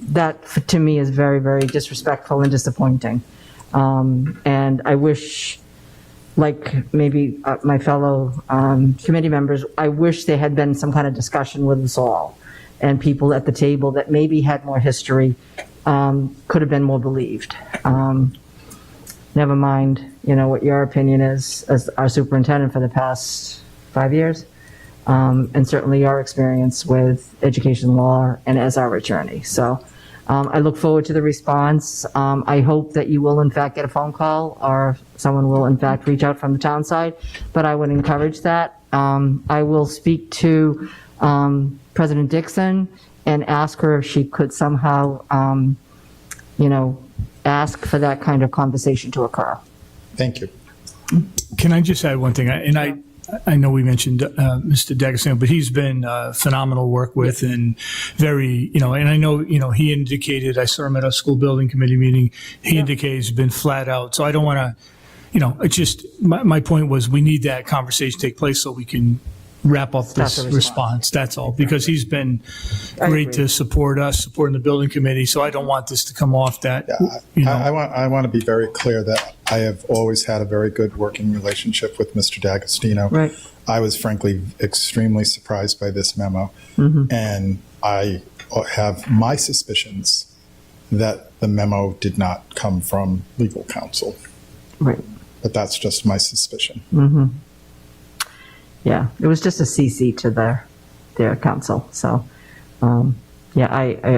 [SPEAKER 1] that to me is very, very disrespectful and disappointing. And I wish, like maybe my fellow committee members, I wish there had been some kind of discussion with us all and people at the table that maybe had more history could have been more believed. Never mind, what your opinion is as our superintendent for the past 5 years, and certainly your experience with education law and as our attorney. So I look forward to the response. I hope that you will in fact get a phone call or someone will in fact reach out from the town side, but I would encourage that. I will speak to President Dixon and ask her if she could somehow, ask for that kind of conversation to occur.
[SPEAKER 14] Thank you.
[SPEAKER 2] Can I just add one thing? I know we mentioned Mr. D'Agostino, but he's been phenomenal to work with and very, and I know, he indicated, I saw him at a school building committee meeting, he indicated he's been flat out. So I don't want to, it's just, my point was we need that conversation to take place so we can wrap up this response. That's all, because he's been great to support us, supporting the building committee. So I don't want this to come off that,
[SPEAKER 14] I want to be very clear that I have always had a very good working relationship with Mr. D'Agostino.
[SPEAKER 1] Right.
[SPEAKER 14] I was frankly extremely surprised by this memo, and I have my suspicions that the memo did not come from legal counsel.
[SPEAKER 1] Right.
[SPEAKER 14] But that's just my suspicion.
[SPEAKER 1] Yeah, it was just a CC to their council. So, I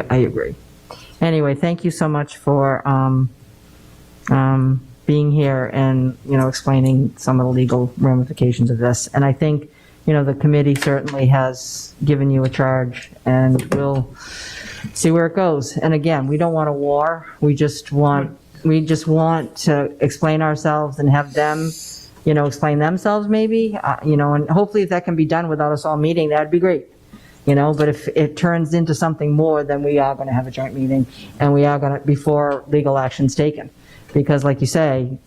[SPEAKER 1] agree. Anyway, thank you so much for being here and, explaining some of the legal ramifications of this. And I think, the committee certainly has given you a charge, and we'll see where it goes. And again, we don't want a war. We just want to explain ourselves and have them explain themselves maybe, and hopefully if that can be done without us all meeting, that'd be great. But if it turns into something more, then we are going to have a joint meeting, and we are going to, before legal action's taken. Because like you say,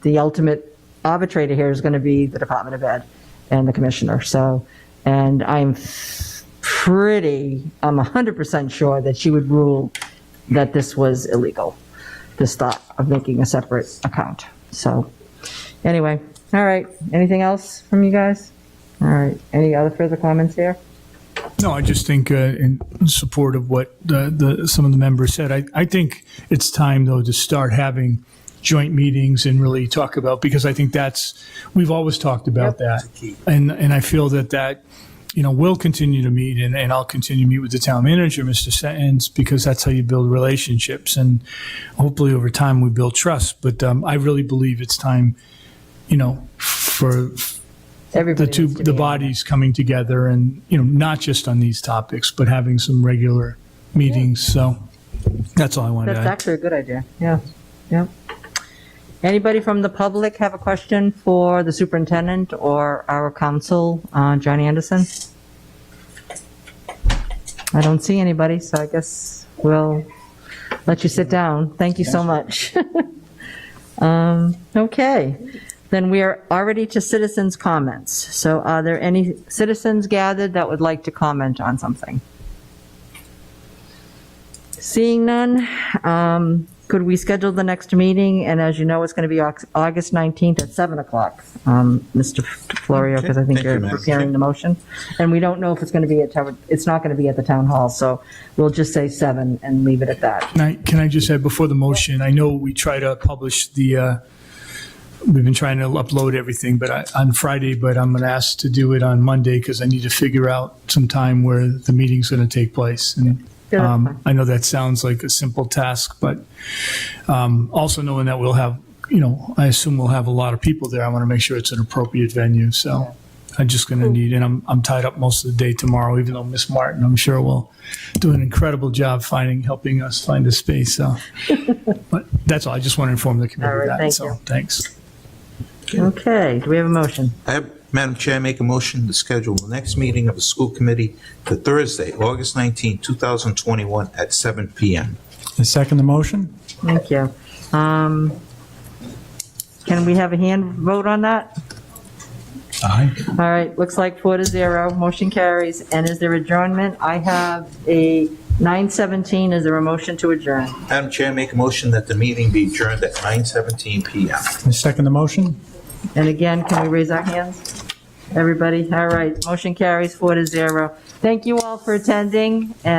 [SPEAKER 1] the ultimate arbitrator here is going to be the Department of Ed and the commissioner. So, and I'm 100% sure that she would rule that this was illegal, this thought of making a separate account. So anyway. All right. Anything else from you guys? All right. Any other further comments here?
[SPEAKER 2] No, I just think in support of what some of the members said, I think it's time, though, to start having joint meetings and really talk about, because I think we've always talked about that. And I feel that we'll continue to meet, and I'll continue to meet with the town manager, Mr. Sentence, because that's how you build relationships. And hopefully over time we build trust. But I really believe it's time, for the bodies coming together and, not just on these topics, but having some regular meetings. So that's all I wanted to add.
[SPEAKER 1] That's actually a good idea. Yeah. Yeah. Anybody from the public have a question for the superintendent or our counsel, John Anderson? I don't see anybody, so I guess we'll let you sit down. Thank you so much. Okay. Then we are already to citizens' comments. So are there any citizens gathered that would like to comment on something? Seeing none, could we schedule the next meeting? And as you know, it's going to be August 19th at 7 o'clock, Mr. Florio, because I think you're preparing the motion. And we don't know if it's going to be it's not going to be at the town hall, so we'll just say 7 and leave it at that.
[SPEAKER 2] Can I just add before the motion, I know we try to publish we've been trying to upload everything on Friday, but I'm going to ask to do it on Monday because I need to figure out some time where the meeting's going to take place. And I know that sounds like a simple task, but also knowing that we'll have, I assume we'll have a lot of people there. I want to make sure it's an appropriate venue. So I'm just going to need, and I'm tied up most of the day tomorrow, even though Miss Martin, I'm sure, will do an incredible job helping us find a space. So, but that's all. I just want to inform the committee of that.
[SPEAKER 1] Thank
[SPEAKER 2] so
[SPEAKER 1] you.
[SPEAKER 2] Thanks.
[SPEAKER 1] Okay. Do we have a motion?
[SPEAKER 4] Madam Chair, I make a motion to schedule the next meeting of the school committee for Thursday, August 19, 2021 at 7 p.m.
[SPEAKER 6] I second the motion.
[SPEAKER 1] Thank you. Can we have a hand vote on that?
[SPEAKER 6] Aye.
[SPEAKER 1] All right, looks like 4-0, motion carries. And is there adjournment? I have a 9:17, is there a motion to adjourn?
[SPEAKER 4] Madam Chair, I make a motion that the meeting be adjourned at 9:17 p.m.
[SPEAKER 6] I second the motion.
[SPEAKER 1] And again, can we raise our hands? Everybody, all right, motion carries 4-0. Thank you all for attending, and